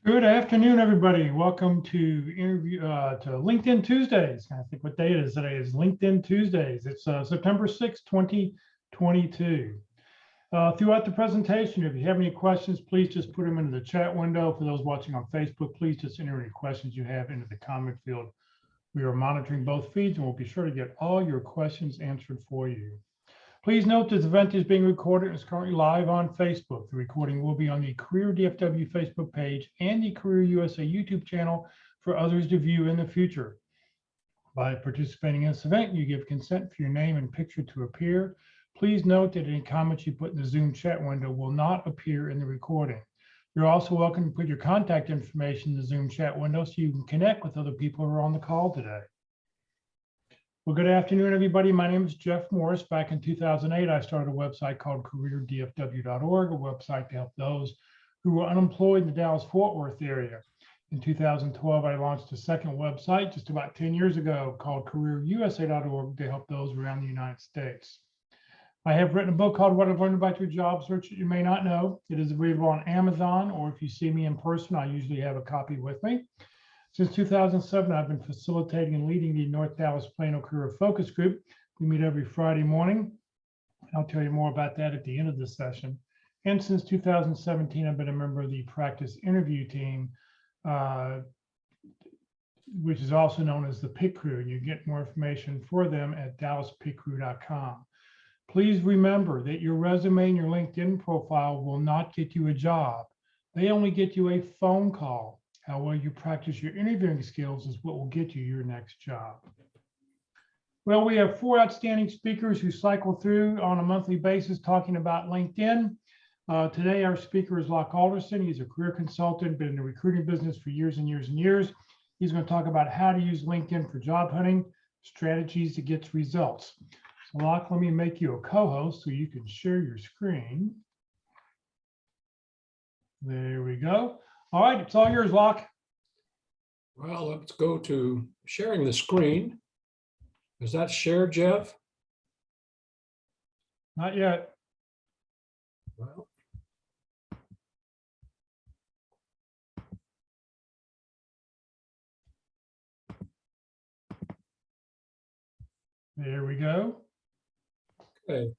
Good afternoon, everybody. Welcome to LinkedIn Tuesdays. I think what day it is today is LinkedIn Tuesdays. It's September 6th, 2022. Throughout the presentation, if you have any questions, please just put them into the chat window. For those watching on Facebook, please just enter any questions you have into the comment field. We are monitoring both feeds and we'll be sure to get all your questions answered for you. Please note this event is being recorded and is currently live on Facebook. The recording will be on the Career DFW Facebook page and the Career USA YouTube channel for others to view in the future. By participating in this event, you give consent for your name and picture to appear. Please note that any comments you put in the Zoom chat window will not appear in the recording. You're also welcome to put your contact information in the Zoom chat window so you can connect with other people who are on the call today. Well, good afternoon, everybody. My name is Jeff Morris. Back in 2008, I started a website called careerdfw.org, a website to help those who were unemployed in the Dallas-Fort Worth area. In 2012, I launched a second website just about 10 years ago called careerusa.org to help those around the United States. I have written a book called What I've Learned About Your Job Search That You May Not Know. It is available on Amazon, or if you see me in person, I usually have a copy with me. Since 2007, I've been facilitating and leading the North Dallas Plano Career Focus Group. We meet every Friday morning. I'll tell you more about that at the end of this session. And since 2017, I've been a member of the practice interview team, which is also known as the PIC Crew. You get more information for them at dallaspicrew.com. Please remember that your resume and your LinkedIn profile will not get you a job. They only get you a phone call. How well you practice your interviewing skills is what will get you your next job. Well, we have 4 outstanding speakers who cycle through on a monthly basis talking about LinkedIn. Today, our speaker is Locke Alderson. He's a career consultant, been in the recruiting business for years and years and years. He's going to talk about how to use LinkedIn for job hunting, strategies to get results. So Locke, let me make you a co-host so you can share your screen. There we go. All right, it's all yours, Locke. Well, let's go to sharing the screen. Is that shared, Jeff? Not yet. Well, there we go. okay.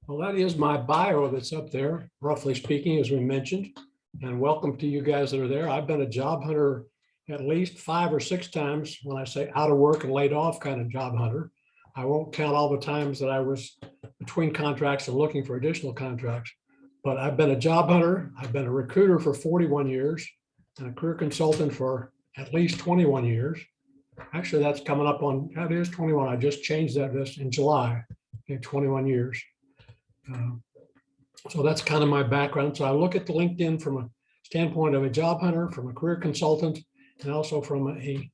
Well, that is my bio that's up there, roughly speaking, as we mentioned. And welcome to you guys that are there. I've been a job hunter at least 5 or 6 times. When I say out of work and laid off kind of job hunter, I won't count all the times that I was between contracts and looking for additional contracts. But I've been a job hunter. I've been a recruiter for 41 years and a career consultant for at least 21 years. Actually, that's coming up on, that is 21. I just changed that this in July, okay, 21 years. So that's kind of my background. So I look at the LinkedIn from a standpoint of a job hunter, from a career consultant, and also from a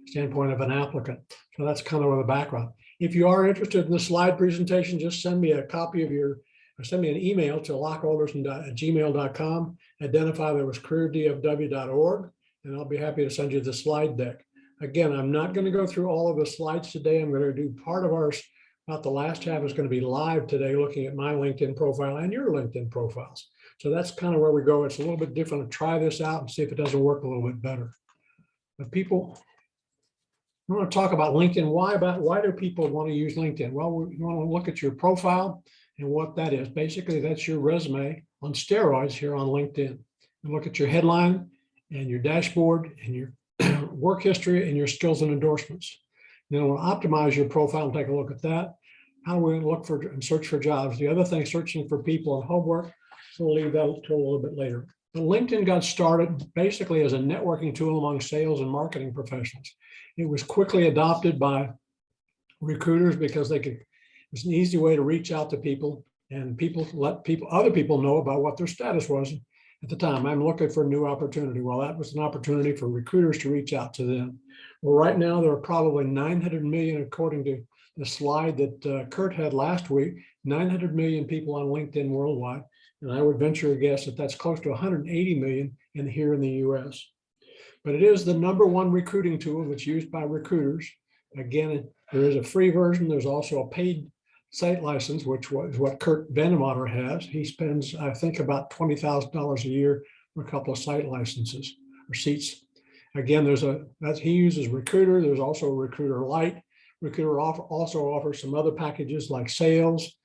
standpoint of an applicant. So that's kind of the background. If you are interested in the slide presentation, just send me a copy of your, or send me an email to lockealderson@gmail.com. Identify that was careerdfw.org, and I'll be happy to send you the slide deck. Again, I'm not going to go through all of the slides today. I'm going to do part of ours. About the last half is going to be live today, looking at my LinkedIn profile and your LinkedIn profiles. So that's kind of where we go. It's a little bit different to try this out and see if it doesn't work a little bit better. But people, I want to talk about LinkedIn. Why do people want to use LinkedIn? Well, you want to look at your profile and what that is. Basically, that's your resume on steroids here on LinkedIn. You look at your headline and your dashboard and your work history and your skills and endorsements. Then we'll optimize your profile and take a look at that. How do we look for and search for jobs? The other thing, searching for people and homework. So we'll leave that to a little bit later. But LinkedIn got started basically as a networking tool among sales and marketing professionals. It was quickly adopted by recruiters because they could, it was an easy way to reach out to people and let other people know about what their status was at the time. I'm looking for a new opportunity. Well, that was an opportunity for recruiters to reach out to them. Well, right now there are probably 900 million, according to the slide that Kurt had last week, 900 million people on LinkedIn worldwide. And I would venture a guess that that's close to 180 million here in the US. But it is the #1 recruiting tool that's used by recruiters. Again, there is a free version. There's also a paid site license, which is what Kurt Vandemotter has. He spends, I think, about $20,000 a year for a couple of site licenses. seats. Again, he uses Recruiter. There's also Recruiter Lite. Recruiter also offers some other packages like Sales,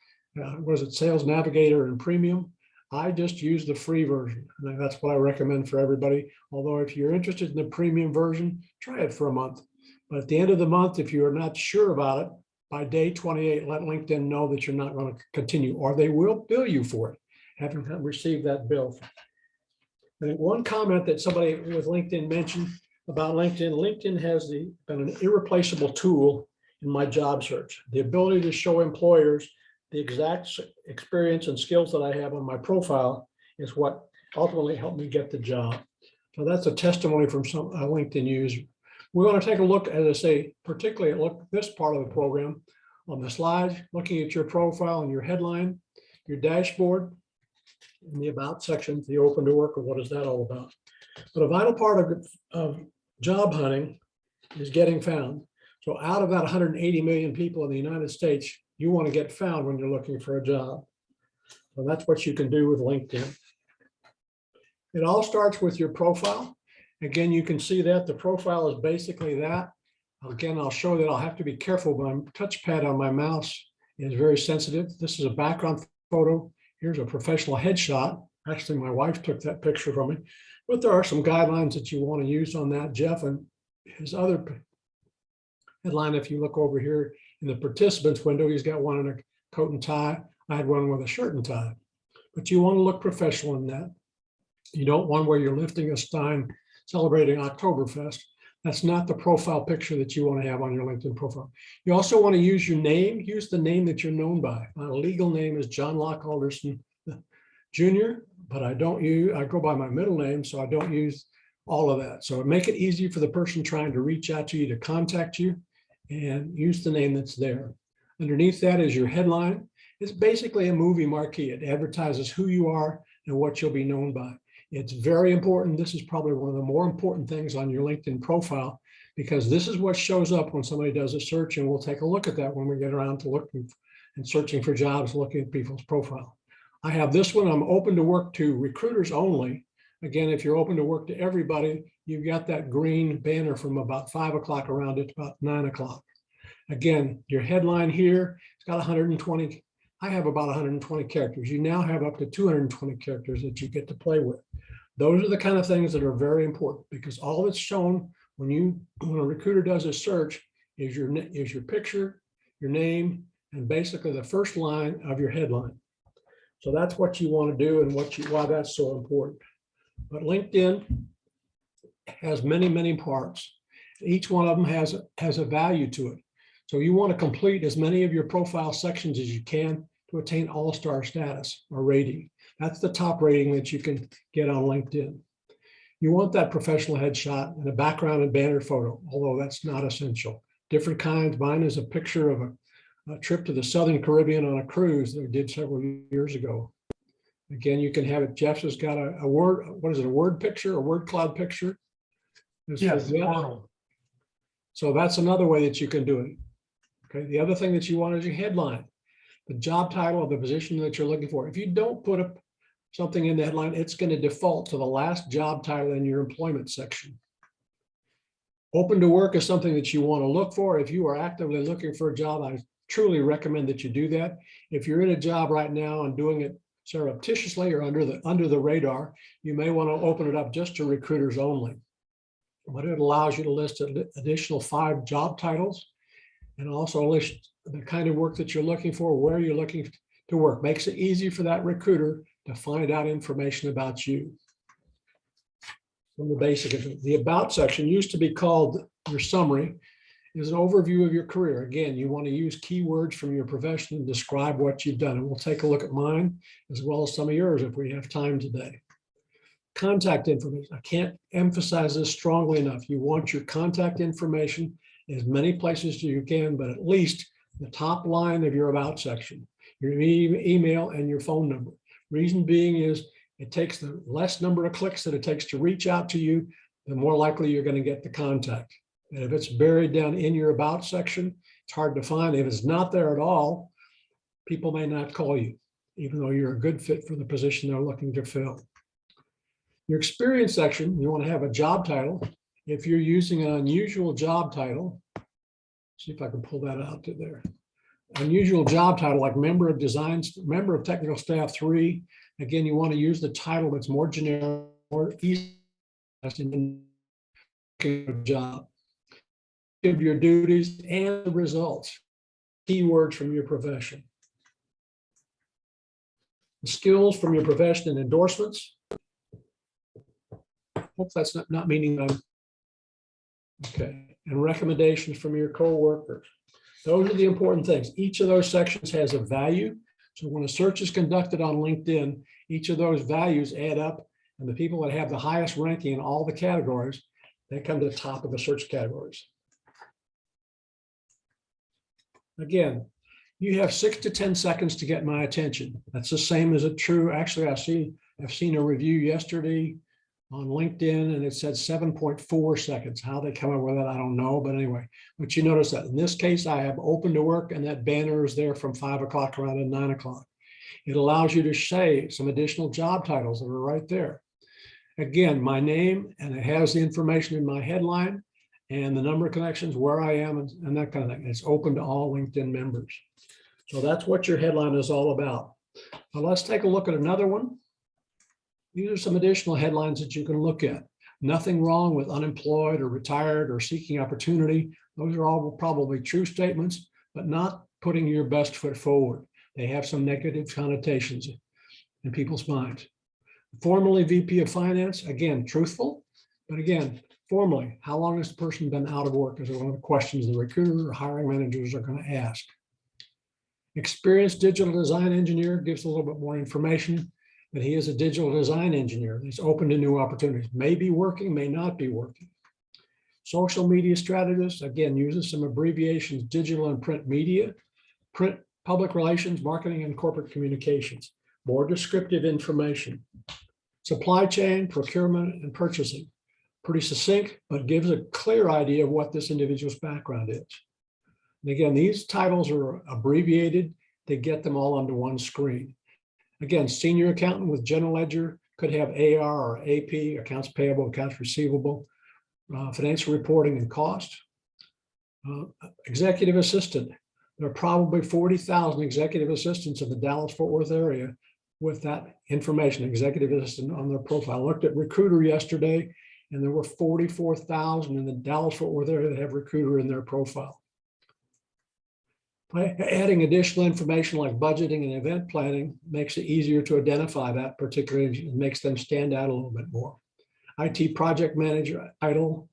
Sales Navigator and Premium. I just use the free version, and that's what I recommend for everybody. Although if you're interested in the premium version, try it for a month. But at the end of the month, if you are not sure about it, by day 28, let LinkedIn know that you're not going to continue, or they will bill you for it, having received that bill. And one comment that somebody with LinkedIn mentioned about LinkedIn, LinkedIn has been an irreplaceable tool in my job search. The ability to show employers the exact experience and skills that I have on my profile is what ultimately helped me get the job. So that's a testimony from some LinkedIn user. We want to take a look, as I say, particularly look at this part of the program on the slide, looking at your profile and your headline, your dashboard, in the About section, the Open to Work, or what is that all about? But a vital part of job hunting is getting found. So out of that 180 million people in the United States, you want to get found when you're looking for a job. So that's what you can do with LinkedIn. It all starts with your profile. Again, you can see that the profile is basically that. Again, I'll show that I'll have to be careful. My touchpad on my mouse is very sensitive. This is a background photo. Here's a professional headshot. Actually, my wife took that picture from me. But there are some guidelines that you want to use on that. Jeff and his other headline, if you look over here in the participants window, he's got one in a coat and tie. I had one with a shirt and tie. But you want to look professional in that. You don't want where you're lifting a stein celebrating Oktoberfest. That's not the profile picture that you want to have on your LinkedIn profile. You also want to use your name. Use the name that you're known by. My legal name is John Locke Alderson Jr., but I go by my middle name, so I don't use all of that. So make it easy for the person trying to reach out to you to contact you, and use the name that's there. Underneath that is your headline. It's basically a movie marquee. It advertises who you are and what you'll be known by. It's very important. This is probably one of the more important things on your LinkedIn profile, because this is what shows up when somebody does a search, and we'll take a look at that when we get around to looking and searching for jobs, looking at people's profile. I have this one. I'm open to work to recruiters only. Again, if you're open to work to everybody, you've got that green banner from about 5 o'clock around it, about 9 o'clock. Again, your headline here, it's got 120. I have about 120 characters. You now have up to 220 characters that you get to play with. Those are the kind of things that are very important, because all that's shown when a recruiter does a search is your picture, your name, and basically the first line of your headline. So that's what you want to do and why that's so important. But LinkedIn has many, many parts. Each one of them has a value to it. So you want to complete as many of your profile sections as you can to attain all-star status or rating. That's the top rating that you can get on LinkedIn. You want that professional headshot and a background and banner photo, although that's not essential. Different kinds. Mine is a picture of a trip to the Southern Caribbean on a cruise that we did several years ago. Again, you can have it. Jeff's has got a word, what is it, a word picture, a word cloud picture? Yes, portal. So that's another way that you can do it. Okay, the other thing that you want is your headline, the job title of the position that you're looking for. If you don't put up something in the headline, it's going to default to the last job title in your employment section. Open to work is something that you want to look for. If you are actively looking for a job, I truly recommend that you do that. If you're in a job right now and doing it surreptitiously or under the radar, you may want to open it up just to recruiters only. But it allows you to list an additional 5 job titles, and also list the kind of work that you're looking for, where you're looking to work. Makes it easy for that recruiter to find out information about you. From the basic of it. The About section used to be called your summary, is an overview of your career. Again, you want to use keywords from your profession and describe what you've done. And we'll take a look at mine as well as some of yours if we have time today. Contact information. I can't emphasize this strongly enough. You want your contact information in as many places as you can, but at least the top line of your About section, your email and your phone number. Reason being is it takes the less number of clicks that it takes to reach out to you, the more likely you're going to get the contact. And if it's buried down in your About section, it's hard to find. If it's not there at all, people may not call you, even though you're a good fit for the position they're looking to fill. Your experience section, you want to have a job title. If you're using an unusual job title, see if I can pull that out to there. Unusual job title like member of designs, member of technical staff 3. Again, you want to use the title that's more generic, more easy job. Give your duties and the results, keywords from your profession. The skills from your profession and endorsements. Hope that's not meaning I'm okay. And recommendations from your co-workers. Those are the important things. Each of those sections has a value. So when a search is conducted on LinkedIn, each of those values add up, and the people that have the highest ranking in all the categories, they come to the top of the search categories. Again, you have 6 to 10 seconds to get my attention. That's the same as a true. Actually, I've seen a review yesterday on LinkedIn and it said 7.4 seconds. How they come up with that, I don't know. But anyway, but you notice that in this case, I have open to work and that banner is there from 5 o'clock around to 9 o'clock. It allows you to say some additional job titles that are right there. Again, my name, and it has the information in my headline and the number of connections, where I am, and that kind of thing. It's open to all LinkedIn members. So that's what your headline is all about. Now let's take a look at another one. These are some additional headlines that you can look at. Nothing wrong with unemployed or retired or seeking opportunity. Those are all probably true statements, but not putting your best foot forward. They have some negative connotations in people's minds. Formerly VP of Finance, again, truthful, but again, formally, how long has the person been out of work is one of the questions the recruiter or hiring managers are going to ask. Experienced digital design engineer gives a little bit more information, but he is a digital design engineer. He's open to new opportunities, may be working, may not be working. Social media strategist, again, uses some abbreviations, digital and print media, print, public relations, marketing, and corporate communications. More descriptive information. Supply chain, procurement, and purchasing. Pretty succinct, but gives a clear idea of what this individual's background is. And again, these titles are abbreviated to get them all onto one screen. Again, senior accountant with general ledger could have AR or AP, accounts payable, accounts receivable, financial reporting and cost. Executive assistant. There are probably 40,000 executive assistants in the Dallas-Fort Worth area with that information, executive assistant on their profile. I looked at Recruiter yesterday, and there were 44,000 in the Dallas-Fort Worth area that have Recruiter in their profile. By adding additional information like budgeting and event planning makes it easier to identify that particularly and makes them stand out a little bit more. IT project manager title,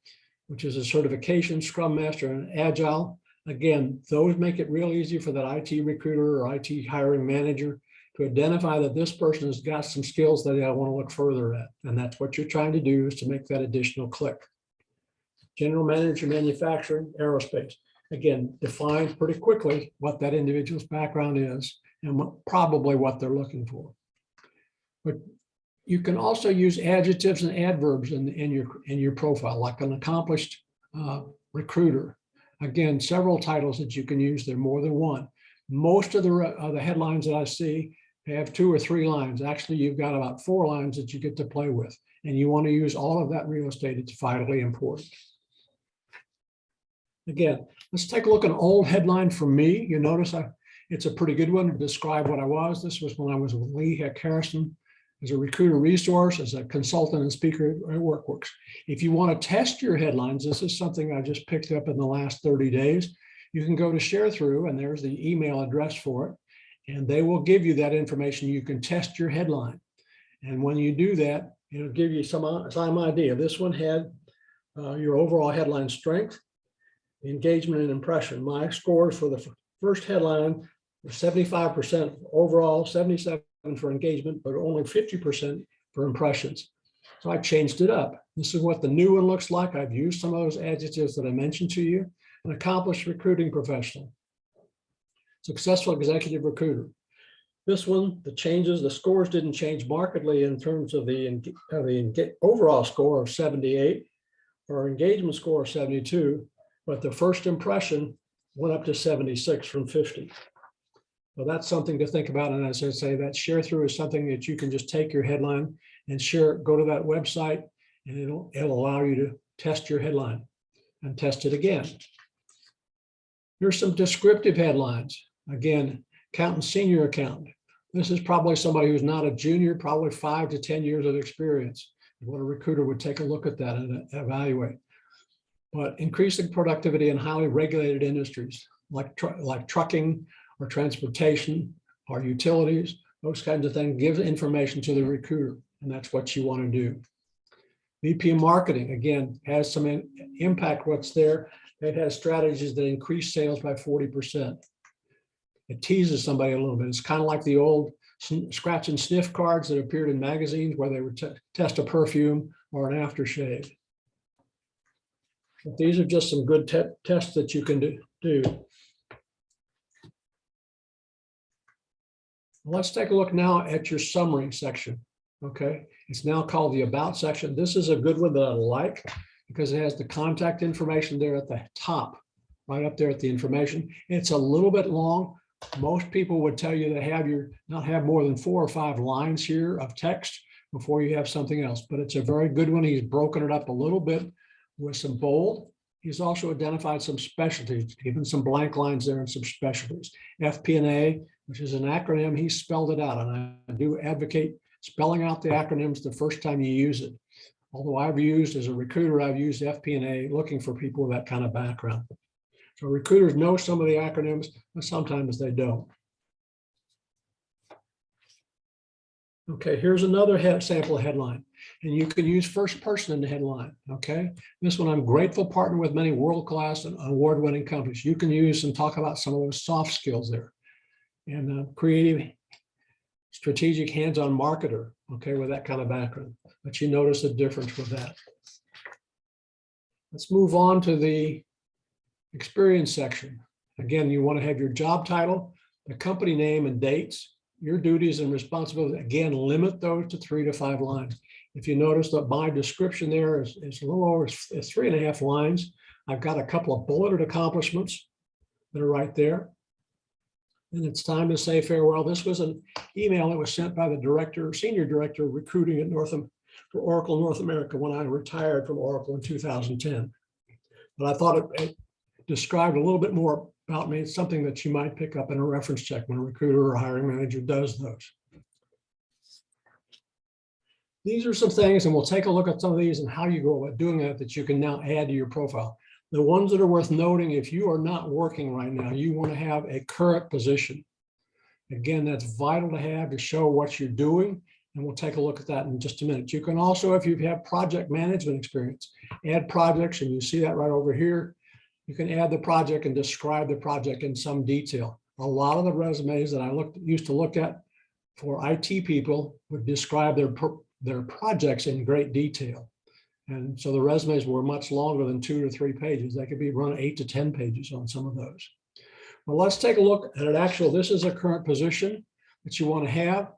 which is a certification, Scrum Master, and Agile. Again, those make it real easy for that IT recruiter or IT hiring manager to identify that this person has got some skills that I want to look further at. And that's what you're trying to do, is to make that additional click. General manager, manufacturing, aerospace. Again, define pretty quickly what that individual's background is and probably what they're looking for. But you can also use adjectives and adverbs in your profile, like an accomplished recruiter. Again, several titles that you can use. There are more than one. Most of the headlines that I see have 2 or 3 lines. Actually, you've got about 4 lines that you get to play with, and you want to use all of that real estate. It's vitally important. Again, let's take a look at an old headline from me. You notice it's a pretty good one to describe what I was. This was when I was with Lee Harrison as a recruiter resource, as a consultant and speaker at WorkWorks. If you want to test your headlines, this is something I just picked up in the last 30 days. You can go to share through, and there's the email address for it, and they will give you that information. You can test your headline. And when you do that, it'll give you some idea. This one had your overall headline strength, engagement, and impression. My scores for the first headline were 75% overall, 77% for engagement, but only 50% for impressions. So I changed it up. This is what the new one looks like. I've used some of those adjectives that I mentioned to you. An accomplished recruiting professional, successful executive recruiter. This one, the scores didn't change markedly in terms of the overall score of 78 or engagement score of 72, but the first impression went up to 76 from 50. So that's something to think about. And as I say, that share through is something that you can just take your headline and share it. Go to that website and it'll allow you to test your headline and test it again. Here's some descriptive headlines. Again, accountant, senior accountant. This is probably somebody who's not a junior, probably 5 to 10 years of experience. What a recruiter would take a look at that and evaluate. But increasing productivity in highly regulated industries like trucking or transportation or utilities, those kinds of things, give information to the recruiter, and that's what you want to do. VP of marketing, again, has some impact what's there. It has strategies that increase sales by 40%. It teases somebody a little bit. It's kind of like the old scratch and sniff cards that appeared in magazines where they would test a perfume or an aftershave. But these are just some good tests that you can do. Let's take a look now at your summary section. Okay, it's now called the About section. This is a good one that I like because it has the contact information there at the top, right up there at the information. It's a little bit long. Most people would tell you to not have more than 4 or 5 lines here of text before you have something else, but it's a very good one. He's broken it up a little bit with some bold. He's also identified some specialties, given some blank lines there and some specialties. FP&A, which is an acronym, he spelled it out, and I do advocate spelling out the acronyms the first time you use it. Although I've used, as a recruiter, I've used FP&A looking for people with that kind of background. So recruiters know some of the acronyms, but sometimes they don't. Okay, here's another sample headline, and you can use first person in the headline, okay? This one, I'm grateful partner with many world-class and award-winning companies. You can use and talk about some of those soft skills there. And creative, strategic, hands-on marketer, okay, with that kind of background. But you notice the difference with that. Let's move on to the experience section. Again, you want to have your job title, the company name and dates, your duties and responsibilities. Again, limit those to 3 to 5 lines. If you notice that my description there is a little over 3.5 lines, I've got a couple of bulleted accomplishments that are right there. And it's time to say farewell. This was an email that was sent by the director, senior director of recruiting at for Oracle North America when I retired from Oracle in 2010. But I thought it described a little bit more about me. It's something that you might pick up in a reference check when a recruiter or a hiring manager does those. These are some things, and we'll take a look at some of these and how you go about doing that you can now add to your profile. The ones that are worth noting, if you are not working right now, you want to have a current position. Again, that's vital to have to show what you're doing, and we'll take a look at that in just a minute. You can also, if you have project management experience, add projects, and you see that right over here. You can add the project and describe the project in some detail. A lot of the resumes that I used to look at for IT people would describe their projects in great detail. And so the resumes were much longer than 2 or 3 pages. They could be run 8 to 10 pages on some of those. Well, let's take a look at it. This is a current position that you want to have.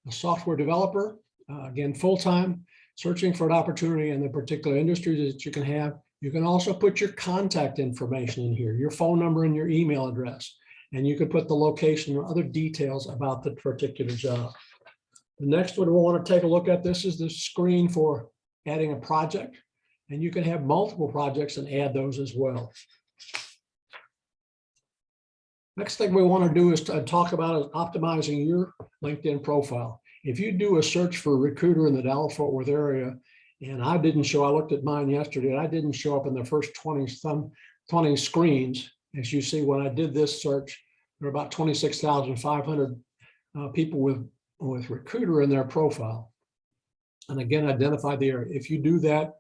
A software developer, again, full-time, searching for an opportunity in the particular industry that you can have. You can also put your contact information in here, your phone number and your email address. And you can put the location or other details about the particular job. The next one we want to take a look at, this is the screen for adding a project. And you can have multiple projects and add those as well. Next thing we want to do is to talk about is optimizing your LinkedIn profile. If you do a search for a recruiter in the Dallas-Fort Worth area, and I looked at mine yesterday, and I didn't show up in the first 20 screens. As you see, when I did this search, there were about 26,500 people with recruiter in their profile. And again, identify the area. If you do that,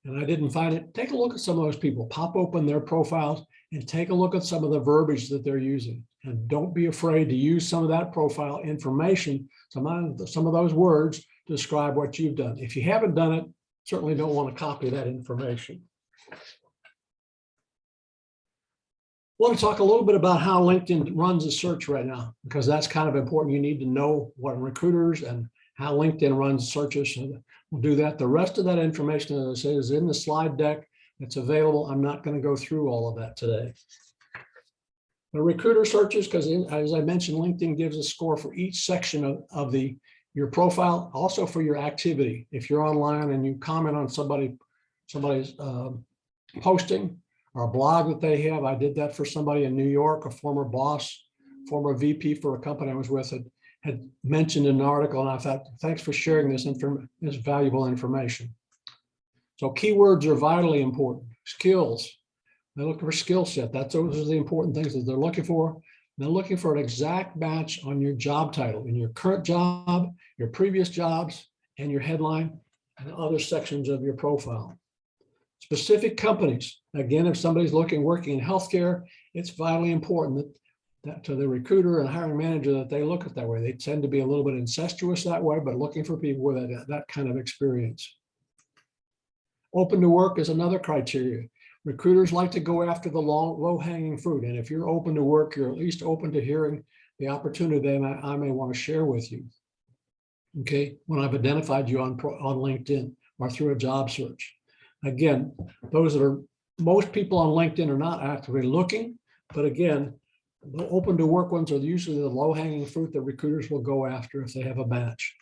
and I didn't find it, take a look at some of those people, pop open their profiles and take a look at some of the verbiage that they're using. And don't be afraid to use some of that profile information, some of those words to describe what you've done. If you haven't done it, certainly don't want to copy that information. I want to talk a little bit about how LinkedIn runs a search right now, because that's kind of important. You need to know what recruiters and how LinkedIn runs searches. So we'll do that. The rest of that information, as I say, is in the slide deck. It's available. I'm not going to go through all of that today. The recruiter searches, because as I mentioned, LinkedIn gives a score for each section of the your profile, also for your activity. If you're online and you comment on somebody's posting or a blog that they have, I did that for somebody in New York, a former boss, former VP for a company I was with, had mentioned in an article, and I thought, thanks for sharing this valuable information. So keywords are vitally important. Skills, they're looking for skill set. Those are the important things that they're looking for. They're looking for an exact match on your job title, in your current job, your previous jobs, and your headline, and other sections of your profile. Specific companies, again, if somebody's working in healthcare, it's vitally important that to the recruiter and hiring manager that they look at that way. They tend to be a little bit incestuous that way, but looking for people with that kind of experience. Open to work is another criteria. Recruiters like to go after the low-hanging fruit. And if you're open to work, you're at least open to hearing the opportunity that I may want to share with you. Okay, when I've identified you on LinkedIn or through a job search. Again, most people on LinkedIn are not actively looking, but again, the open to work ones are usually the low-hanging fruit that recruiters will go after if they have a match.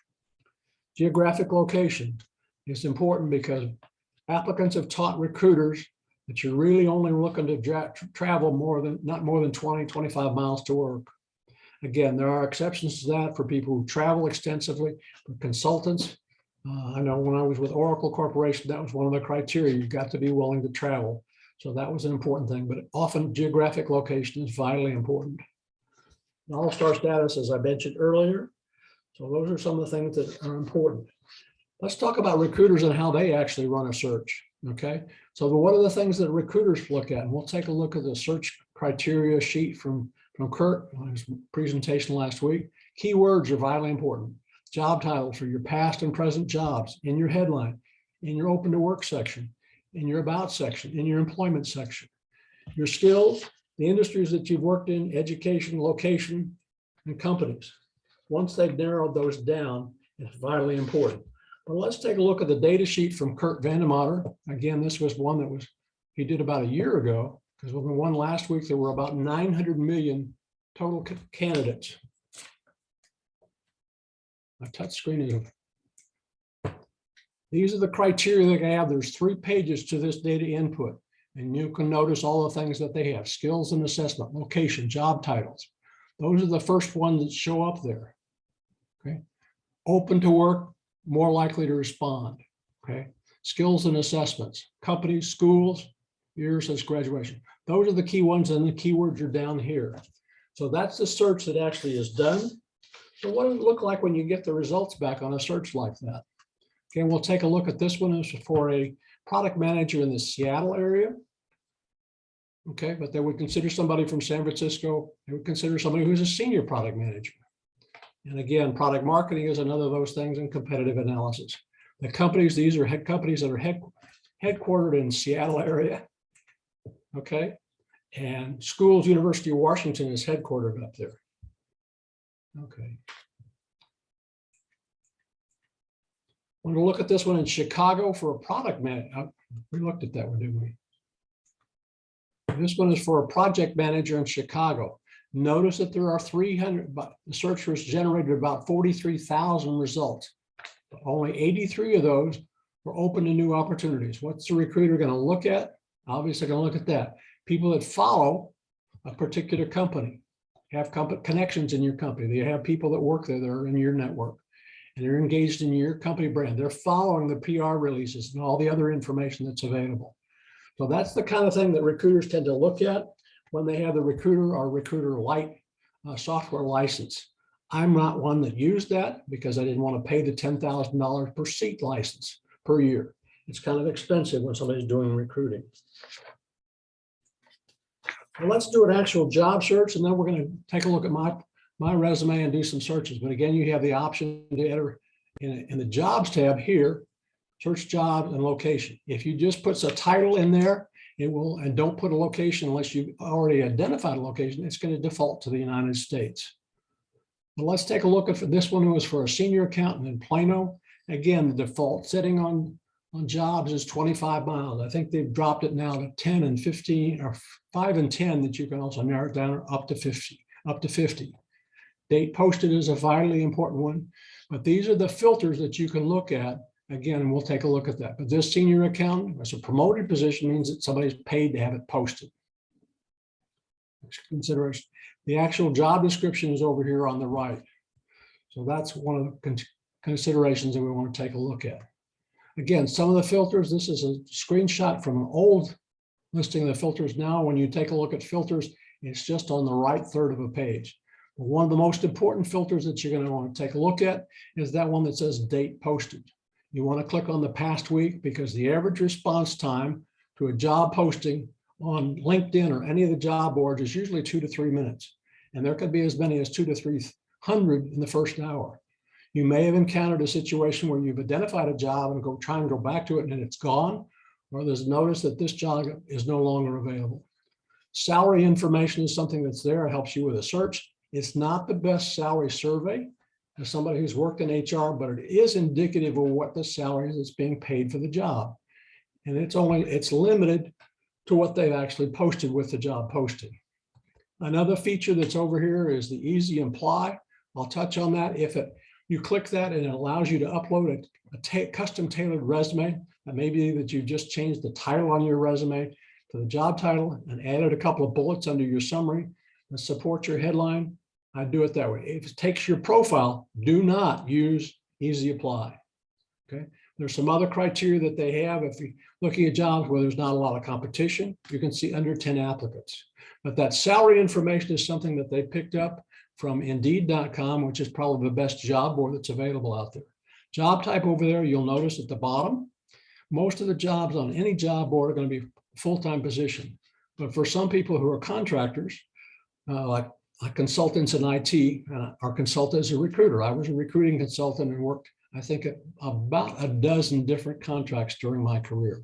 Geographic location is important because applicants have taught recruiters that you're really only looking to travel not more than 20, 25 miles to work. Again, there are exceptions to that for people who travel extensively, for consultants. I know when I was with Oracle Corporation, that was one of the criteria. You've got to be willing to travel. So that was an important thing, but often geographic location is vitally important. All-star status, as I mentioned earlier. So those are some of the things that are important. Let's talk about recruiters and how they actually run a search, okay? So what are the things that recruiters look at? And we'll take a look at the search criteria sheet from Kurt on his presentation last week. Keywords are vitally important. Job titles for your past and present jobs, in your headline, in your open to work section, in your about section, in your employment section. Your skills, the industries that you've worked in, education, location, and companies. Once they've narrowed those down, it's vitally important. But let's take a look at the data sheet from Kurt Vandemotter. Again, this was one that he did about a year ago, because when the one last week, there were about 900 million total candidates. My touch screen is. These are the criteria they have. There's 3 pages to this data input, and you can notice all the things that they have: skills and assessment, location, job titles. Those are the first ones that show up there. Okay, open to work, more likely to respond. Okay, skills and assessments, companies, schools, years since graduation. Those are the key ones, and the keywords are down here. So that's the search that actually is done. So what does it look like when you get the results back on a search like that? Okay, we'll take a look at this one. Is for a product manager in the Seattle area. Okay, but they would consider somebody from San Francisco. They would consider somebody who's a senior product manager. And again, product marketing is another of those things, and competitive analysis. The companies, these are companies that are headquartered in Seattle area. Okay, and schools, University of Washington is headquartered up there. Okay. I'm going to look at this one in Chicago for a product manager. We looked at that one, didn't we? This one is for a project manager in Chicago. Notice that there are 300, but the searchers generated about 43,000 results. But only 83 of those were open to new opportunities. What's the recruiter going to look at? Obviously going to look at that. People that follow a particular company, have connections in your company. They have people that work there that are in your network, and they're engaged in your company brand. They're following the PR releases and all the other information that's available. So that's the kind of thing that recruiters tend to look at when they have the recruiter or recruiter light software license. I'm not one that used that because I didn't want to pay the $10,000 per seat license per year. It's kind of expensive when somebody's doing recruiting. Well, let's do an actual job search, and then we're going to take a look at my resume and do some searches. But again, you have the option to enter in the jobs tab here, search jobs and location. If you just put a title in there, it will, and don't put a location unless you've already identified a location, it's going to default to the United States. Well, let's take a look at this one. It was for a senior accountant in Plano. Again, the default setting on jobs is 25 miles. I think they've dropped it now to 10 and 15, or 5 and 10, that you can also narrow it down up to 50. Date posted is a vitally important one. But these are the filters that you can look at. Again, we'll take a look at that. But this senior accountant, as a promoted position, means that somebody's paid to have it posted. Consideration. The actual job description is over here on the right. So that's one of the considerations that we want to take a look at. Again, some of the filters, this is a screenshot from an old listing of the filters. Now, when you take a look at filters, it's just on the right third of a page. But one of the most important filters that you're going to want to take a look at is that one that says date posted. You want to click on the past week because the average response time to a job posting on LinkedIn or any of the job boards is usually 2 to 3 minutes. And there could be as many as 200 to 300 in the first hour. You may have encountered a situation where you've identified a job and try and go back to it and it's gone, or there's notice that this job is no longer available. Salary information is something that's there. It helps you with a search. It's not the best salary survey as somebody who's worked in HR, but it is indicative of what the salary is that's being paid for the job. And it's limited to what they've actually posted with the job posting. Another feature that's over here is the easy apply. I'll touch on that. You click that and it allows you to upload a custom tailored resume. That may be that you just changed the title on your resume to the job title and added a couple of bullets under your summary that support your headline. I do it that way. If it takes your profile, do not use easy apply. Okay. There's some other criteria that they have. If you're looking at jobs where there's not a lot of competition, you can see under 10 applicants. But that salary information is something that they picked up from Indeed.com, which is probably the best job board that's available out there. Job type over there, you'll notice at the bottom, most of the jobs on any job board are going to be full-time position. But for some people who are contractors, like consultants in IT, our consultant is a recruiter. I was a recruiting consultant and worked, I think, about a dozen different contracts during my career.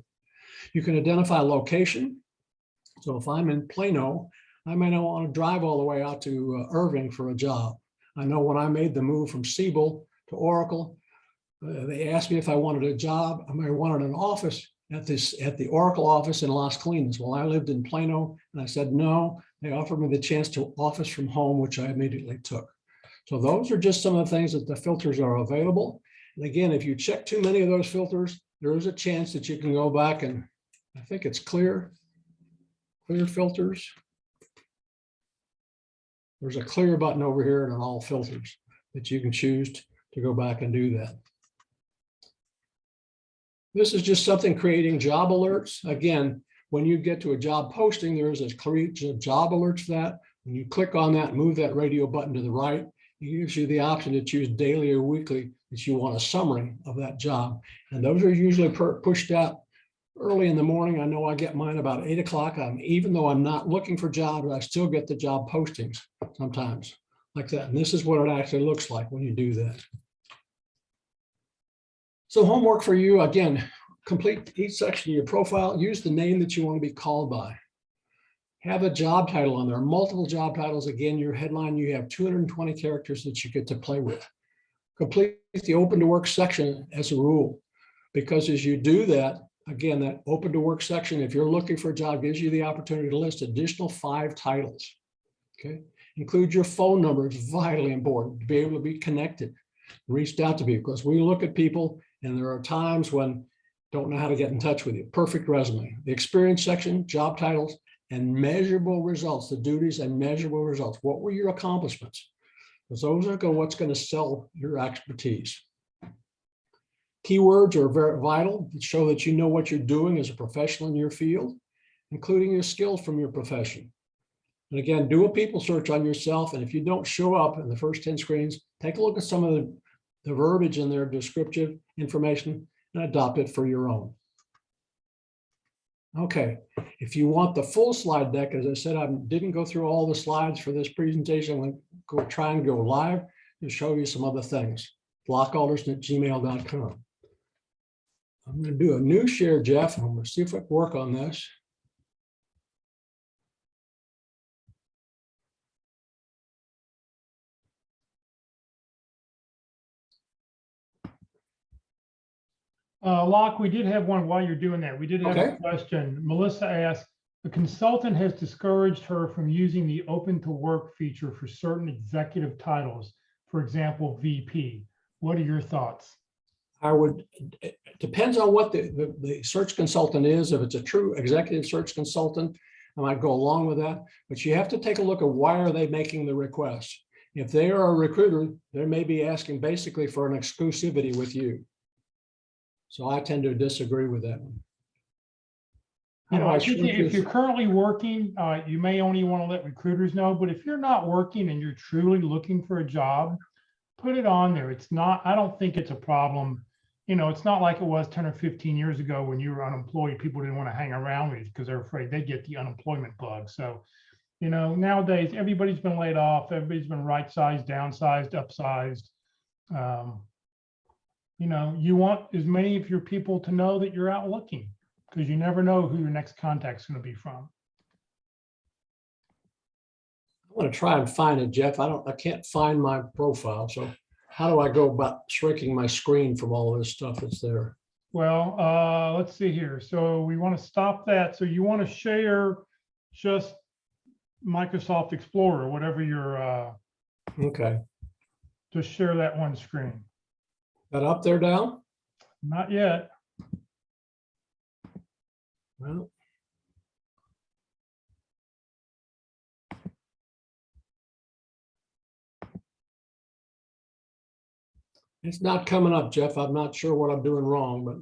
You can identify location. So if I'm in Plano, I may not want to drive all the way out to Irving for a job. I know when I made the move from Siebel to Oracle, they asked me if I wanted a job. I wanted an office at the Oracle office in Las Colinas. Well, I lived in Plano, and I said no. They offered me the chance to office from home, which I immediately took. So those are just some of the things that the filters are available. And again, if you check too many of those filters, there is a chance that you can go back and I think it's clear filters. There's a clear button over here and on all filters that you can choose to go back and do that. This is just something creating job alerts. Again, when you get to a job posting, there's a create job alerts for that. When you click on that, move that radio button to the right, it gives you the option to choose daily or weekly that you want a summary of that job. And those are usually pushed out early in the morning. I know I get mine about 8 o'clock. Even though I'm not looking for jobs, I still get the job postings sometimes like that. And this is what it actually looks like when you do that. So homework for you, again, complete each section of your profile. Use the name that you want to be called by. Have a job title on there, multiple job titles. Again, your headline, you have 220 characters that you get to play with. Complete the open to work section as a rule, because as you do that, again, that open to work section, if you're looking for a job, gives you the opportunity to list additional 5 titles. Okay, include your phone number. It's vitally important to be able to be connected, reached out to people, because we look at people and there are times when don't know how to get in touch with you. Perfect resume. The experience section, job titles, and measurable results, the duties and measurable results. What were your accomplishments? Because those are what's going to sell your expertise. Keywords are very vital to show that you know what you're doing as a professional in your field, including your skills from your profession. And again, do a people search on yourself. And if you don't show up in the first 10 screens, take a look at some of the verbiage in their descriptive information and adopt it for your own. Okay, if you want the full slide deck, as I said, I didn't go through all the slides for this presentation. I'm going to try and go live and show you some other things. LockeAlderson@gmail.com. I'm going to do a new share, Jeff, and I'm going to see if I can work on this. Locke, we did have one while you're doing that. We did have Okay. a question. Melissa asked, the consultant has discouraged her from using the open to work feature for certain executive titles, for example, VP. What are your thoughts? I would, it depends on what the search consultant is. If it's a true executive search consultant, I might go along with that, but you have to take a look at why are they making the request. If they are a recruiter, they may be asking basically for an exclusivity with you. So I tend to disagree with that one. You How know, do I think shrink if this? you're currently working, you may only want to let recruiters know, but if you're not working and you're truly looking for a job, put it on there. It's not, I don't think it's a problem. You know, it's not like it was 10 or 15 years ago when you were unemployed. People didn't want to hang around with you because they're afraid they'd get the unemployment bug. So, you know, nowadays everybody's been laid off, everybody's been right-sized, downsized, upsized. You know, you want as many of your people to know that you're out looking, because you never know who your next contact's going to be from. I want to try and find it, Jeff. I can't find my profile. So how do I go about shrinking my screen from all of this stuff that's there? Well, let's see here. So we want to stop that. So you want to share just Microsoft Explorer, whatever your, Okay. just share that one screen. That up there, down? Not yet. Well, it's not coming up, Jeff. I'm not sure what I'm doing wrong, but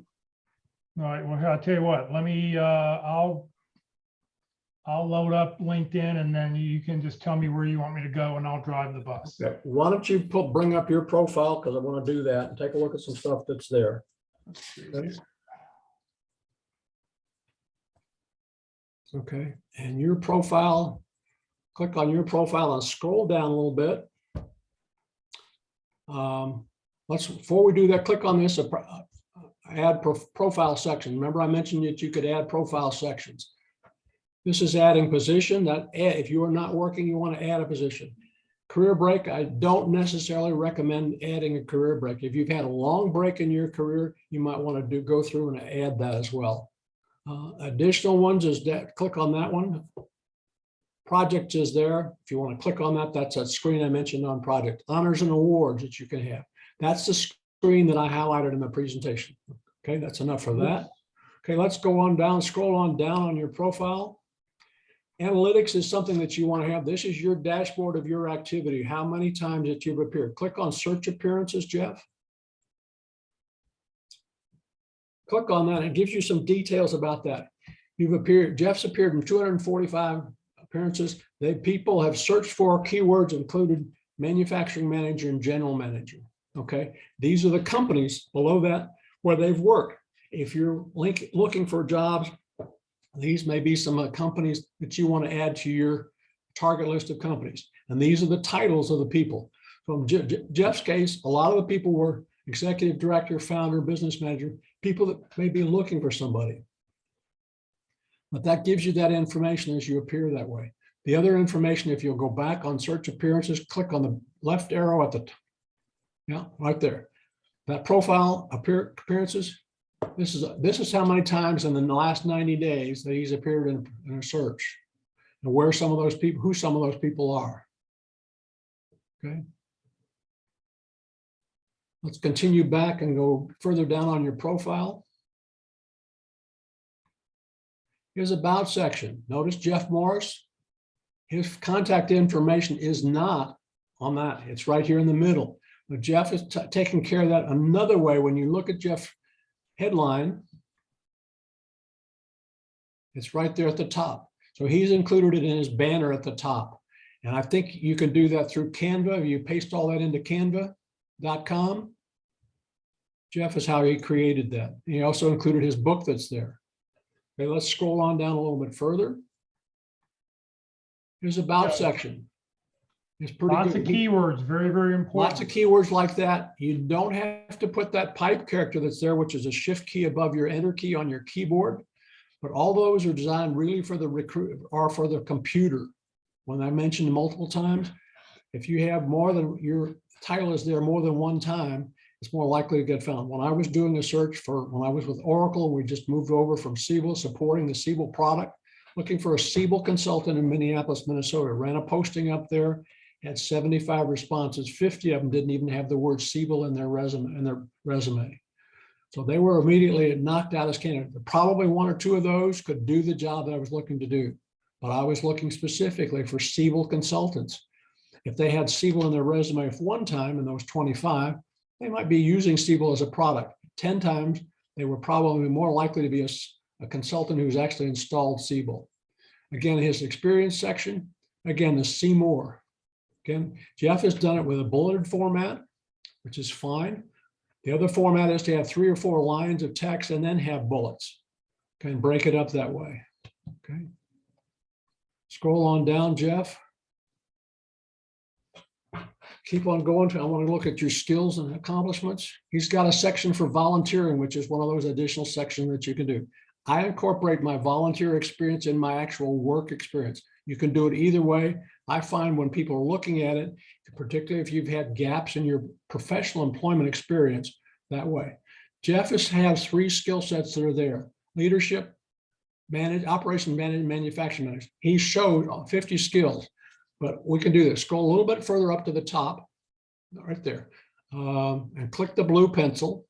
All right. Well, I'll tell you what, let me, I'll load up LinkedIn and then you can just tell me where you want me to go and I'll drive the bus. okay. Why don't you bring up your profile, because I want to do that and take a look at some stuff that's there. Okay. Okay, and your profile, click on your profile and scroll down a little bit. Before we do that, click on this add profile section. Remember I mentioned that you could add profile sections. This is adding position. If you are not working, you want to add a position. Career break, I don't necessarily recommend adding a career break. If you've had a long break in your career, you might want to go through and add that as well. Additional ones is that, click on that one. Project is there. If you want to click on that, that's that screen I mentioned on project. Honors and awards that you can have. That's the screen that I highlighted in the presentation. Okay, that's enough for that. Okay, let's go on down, scroll on down on your profile. Analytics is something that you want to have. This is your dashboard of your activity, how many times that you've appeared. Click on search appearances, Jeff. Click on that. It gives you some details about that. You've appeared, Jeff's appeared in 245 appearances. People have searched for keywords included manufacturing manager and general manager. Okay, these are the companies below that where they've worked. If you're looking for jobs, these may be some companies that you want to add to your target list of companies. And these are the titles of the people. From Jeff's case, a lot of the people were executive director, founder, business manager, people that may be looking for somebody. But that gives you that information as you appear that way. The other information, if you'll go back on search appearances, click on the left arrow at the top. Yeah, right there. That profile appearances, this is how many times in the last 90 days that he's appeared in a search, and where some of those people, who some of those people are. Okay. Let's continue back and go further down on your profile. Here's about section. Notice Jeff Morris. His contact information is not on that. It's right here in the middle. But Jeff is taking care of that another way. When you look at Jeff's headline, it's right there at the top. So he's included it in his banner at the top. And I think you can do that through Canva. You paste all that into canva.com. Jeff is how he created that. He also included his book that's there. Okay, let's scroll on down a little bit further. Here's about section. It's pretty Lots good. of keywords, very, very important. Lots of keywords like that. You don't have to put that pipe character that's there, which is a shift key above your enter key on your keyboard. But all those are designed really for the recruit or for the computer. When I mentioned multiple times, if you have more than your title is there more than one time, it's more likely to get found. When I was doing a search when I was with Oracle, we just moved over from Siebel, supporting the Siebel product, looking for a Siebel consultant in Minneapolis, Minnesota, ran a posting up there. had 75 responses. 50 of them didn't even have the word Siebel in their resume. So they were immediately knocked out as candidates. Probably one or two of those could do the job that I was looking to do, but I was looking specifically for Siebel consultants. If they had Siebel in their resume one time, and those 25, they might be using Siebel as a product. 10 times, they were probably more likely to be a consultant who's actually installed Siebel. Again, his experience section, again, the see more. Again, Jeff has done it with a bulleted format, which is fine. The other format is to have 3 or 4 lines of text and then have bullets. Okay, and break it up that way. Okay. Scroll on down, Jeff. Keep on going. I want to look at your skills and accomplishments. He's got a section for volunteering, which is one of those additional sections that you can do. I incorporate my volunteer experience in my actual work experience. You can do it either way. I find when people are looking at it, particularly if you've had gaps in your professional employment experience, that way. Jeff has 3 skill sets that are there: leadership, operation management, manufacturing management. He showed 50 skills, but we can do this. Scroll a little bit further up to the top, right there, and click the blue pencil,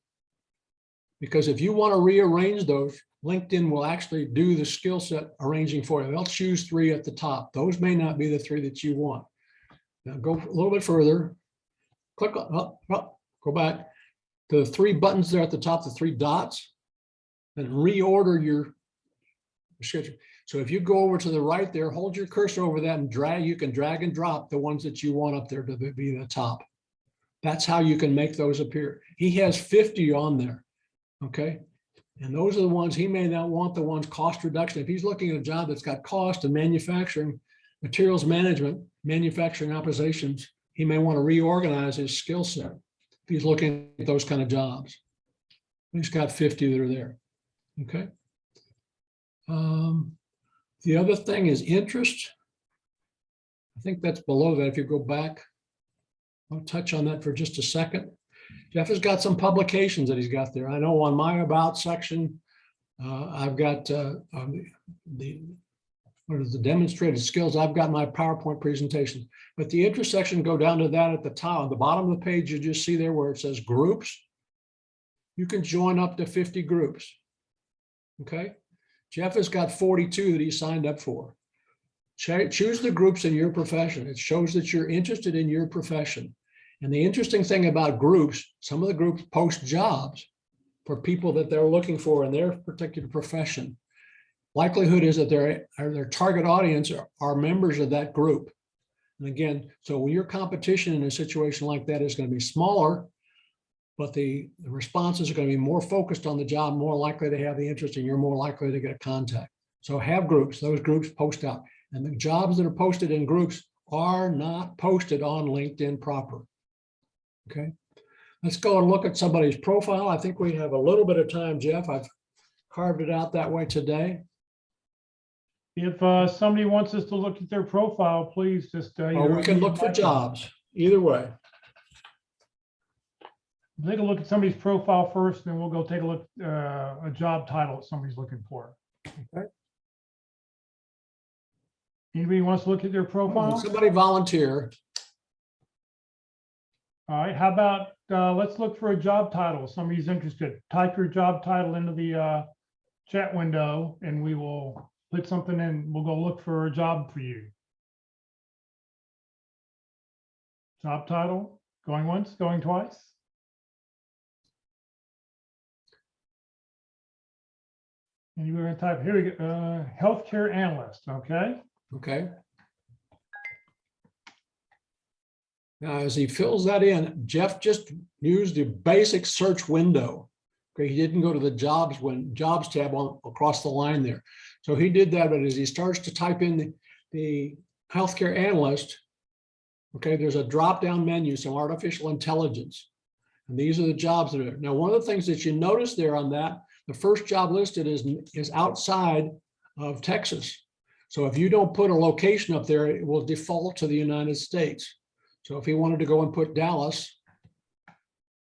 because if you want to rearrange those, LinkedIn will actually do the skill set arranging for you. They'll choose 3 at the top. Those may not be the 3 that you want. Now go a little bit further, click on, go back to the 3 buttons there at the top, the 3 dots, and reorder your description. So if you go over to the right there, hold your cursor over that and drag, you can drag and drop the ones that you want up there to be the top. That's how you can make those appear. He has 50 on there, okay? And those are the ones, he may not want the ones cost reduction. If he's looking at a job that's got cost and manufacturing, materials management, manufacturing operations, he may want to reorganize his skill set if he's looking at those kind of jobs. He's got 50 that are there, okay? The other thing is interest. I think that's below that. If you go back, I'll touch on that for just a second. Jeff has got some publications that he's got there. I know on my about section, I've got the demonstrated skills. I've got my PowerPoint presentation, but the interest section, go down to that at the top. At the bottom of the page, you just see there where it says groups. You can join up to 50 groups, okay? Jeff has got 42 that he signed up for. Choose the groups in your profession. It shows that you're interested in your profession. And the interesting thing about groups, some of the groups post jobs for people that they're looking for in their particular profession. Likelihood is that their target audience are members of that group. And again, so your competition in a situation like that is going to be smaller, but the responses are going to be more focused on the job, more likely to have the interest, and you're more likely to get a contact. So have groups, those groups post out. And the jobs that are posted in groups are not posted on LinkedIn proper. Okay, let's go and look at somebody's profile. I think we have a little bit of time, Jeff. I've carved it out that way today. If somebody wants us to look at their profile, please just. We can look for jobs, either way. Take a look at somebody's profile first, then we'll go take a look a job title that somebody's looking for. Okay. Anybody wants to look at their profile? Somebody volunteer. All right, how about let's look for a job title. Somebody's interested. Type your job title into the chat window and we will put something in. We'll go look for a job for you. Job title, going once, going twice. And you're going to type, here we go, healthcare analyst, okay? Okay. Now, as he fills that in, Jeff just used the basic search window. Okay, he didn't go to the jobs tab across the line there. So he did that, but as he starts to type in the healthcare analyst, okay, there's a drop-down menu, some artificial intelligence. And these are the jobs that are there. Now, one of the things that you notice there on that, the first job listed is outside of Texas. So if you don't put a location up there, it will default to the United States. So if he wanted to go and put Dallas,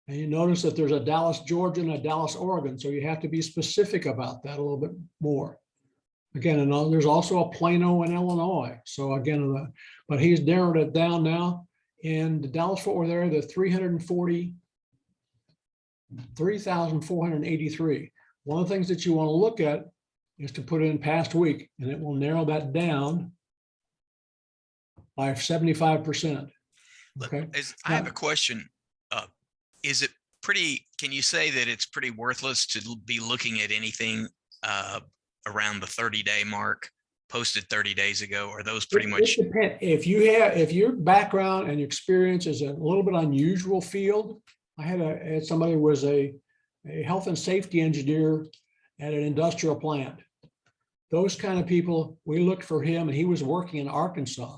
and you notice that there's a Dallas, Georgia, and a Dallas, Oregon. So you have to be specific about that a little bit more. Again, and there's also a Plano in Illinois. So again, but he's narrowed it down now. In the Dallas-Fort Worth area, the 3,483. One of the things that you want to look at is to put in past week, and it will narrow that down by 75%. Okay. I have a question. Is it pretty, can you say that it's pretty worthless to be looking at anything around the 30-day mark posted 30 days ago? Or those pretty much? It depends. If your background and your experience is a little bit unusual field, I had somebody who was a health and safety engineer at an industrial plant. Those kind of people, we looked for him, and he was working in Arkansas.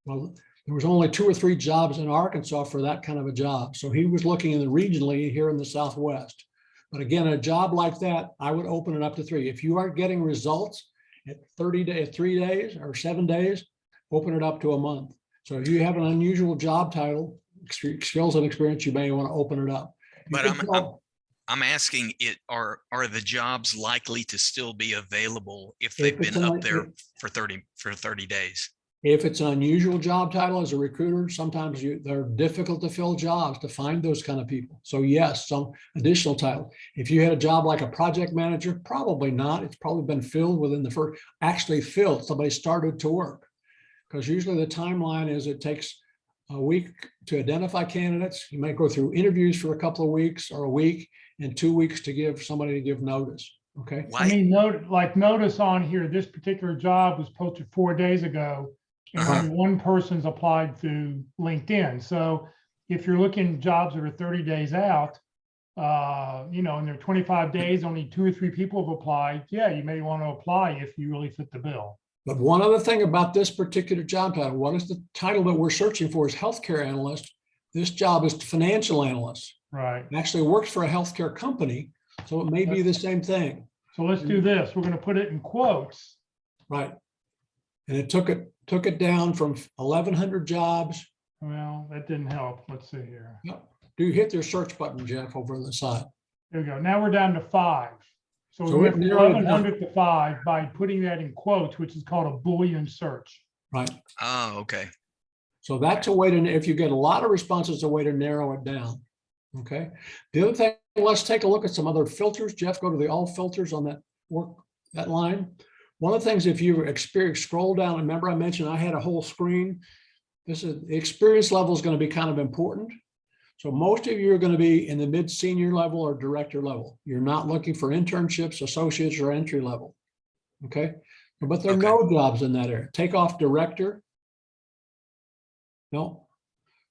Well, there was only 2 or 3 jobs in Arkansas for that kind of a job. So he was looking in the regionally here in the Southwest. But again, a job like that, I would open it up to 3. If you aren't getting results at 30 days, 3 days or 7 days, open it up to a month. So if you have an unusual job title, skills and experience, you may want to open it up. But I'm asking it, are the jobs likely to still be available if they've been up there for 30 days? If it's an unusual job title as a recruiter, sometimes they're difficult to fill jobs, to find those kind of people. So yes, some additional title. If you had a job like a project manager, probably not. It's probably been filled within the first, actually filled, somebody started to work. Because usually the timeline is it takes a week to identify candidates. You might go through interviews for a couple of weeks or a week, and 2 weeks to give somebody to give notice. Okay. I mean, notice on here, this particular job was posted 4 days ago, and only one person's applied through LinkedIn. So if you're looking at jobs that are 30 days out, and they're 25 days, only 2 or 3 people have applied. Yeah, you may want to apply if you really fit the bill. But one other thing about this particular job title, what is the title that we're searching for is healthcare analyst. This job is financial analyst. Right. It actually works for a healthcare company, so it may be the same thing. So let's do this. We're going to put it in quotes. Right. And it took it down from 1,100 jobs. Well, that didn't help. Let's see here. Yep. Do you hit your search button, Jeff, over on the side? There we go. Now we're down to 5. So we went from 1,100 to 5 by putting that in quotes, which is called a Boolean search. Right. Oh, okay. So that's a way to, if you get a lot of responses, a way to narrow it down. Okay. The other thing, let's take a look at some other filters. Jeff, go to the all filters on that line. One of the things, if you scroll down, remember I mentioned I had a whole screen. This is the experience level is going to be kind of important. So most of you are going to be in the mid-senior level or director level. You're not looking for internships, associates, or entry level. Okay. But there are no jobs in that area. Take off director. No.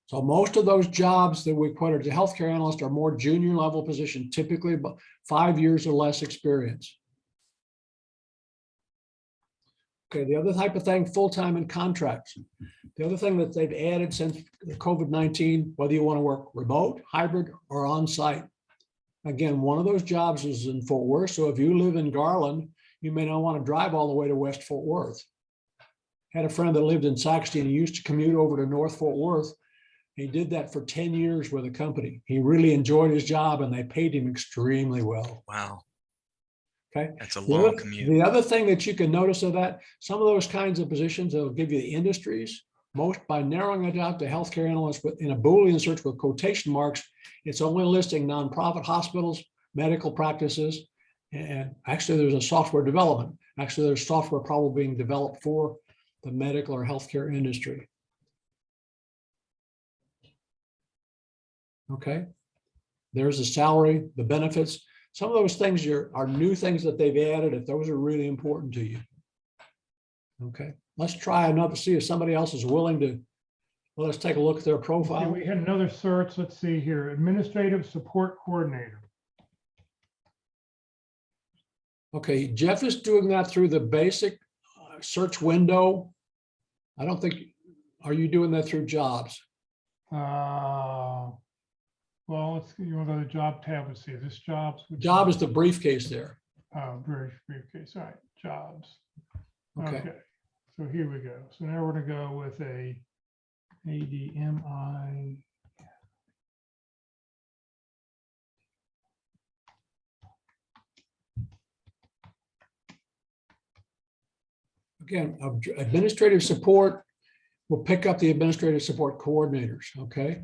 So most of those jobs that we quoted as a healthcare analyst are more junior level position, typically about 5 years or less experience. Okay, the other type of thing, full-time and contracts. The other thing that they've added since COVID-19, whether you want to work remote, hybrid, or on-site. Again, one of those jobs is in Fort Worth. So if you live in Garland, you may not want to drive all the way to West Fort Worth. Had a friend that lived in Saxony and he used to commute over to North Fort Worth. He did that for 10 years with a company. He really enjoyed his job and they paid him extremely well. Wow. Okay. That's a long commute. The other thing that you can notice of that, some of those kinds of positions, they'll give you the industries. Most by narrowing it out to healthcare analysts in a Boolean search with quotation marks, it's only listing nonprofit hospitals, medical practices, and actually there's a software development. Actually, there's software probably being developed for the medical or healthcare industry. Okay. There's the salary, the benefits. Some of those things are new things that they've added, if those are really important to you. Okay, let's try another, see if somebody else is willing to, well, let's take a look at their profile. Okay, we had another search. Let's see here. Administrative support coordinator. Okay, Jeff is doing that through the basic search window. I don't think, are you doing that through jobs? Well, you want to go to the job tab and see this jobs. Job is the briefcase there. Briefcase. All right, jobs. Okay. So here we go. So now we're going to go with a ADMI. again, administrative support will pick up the administrative support coordinators, okay?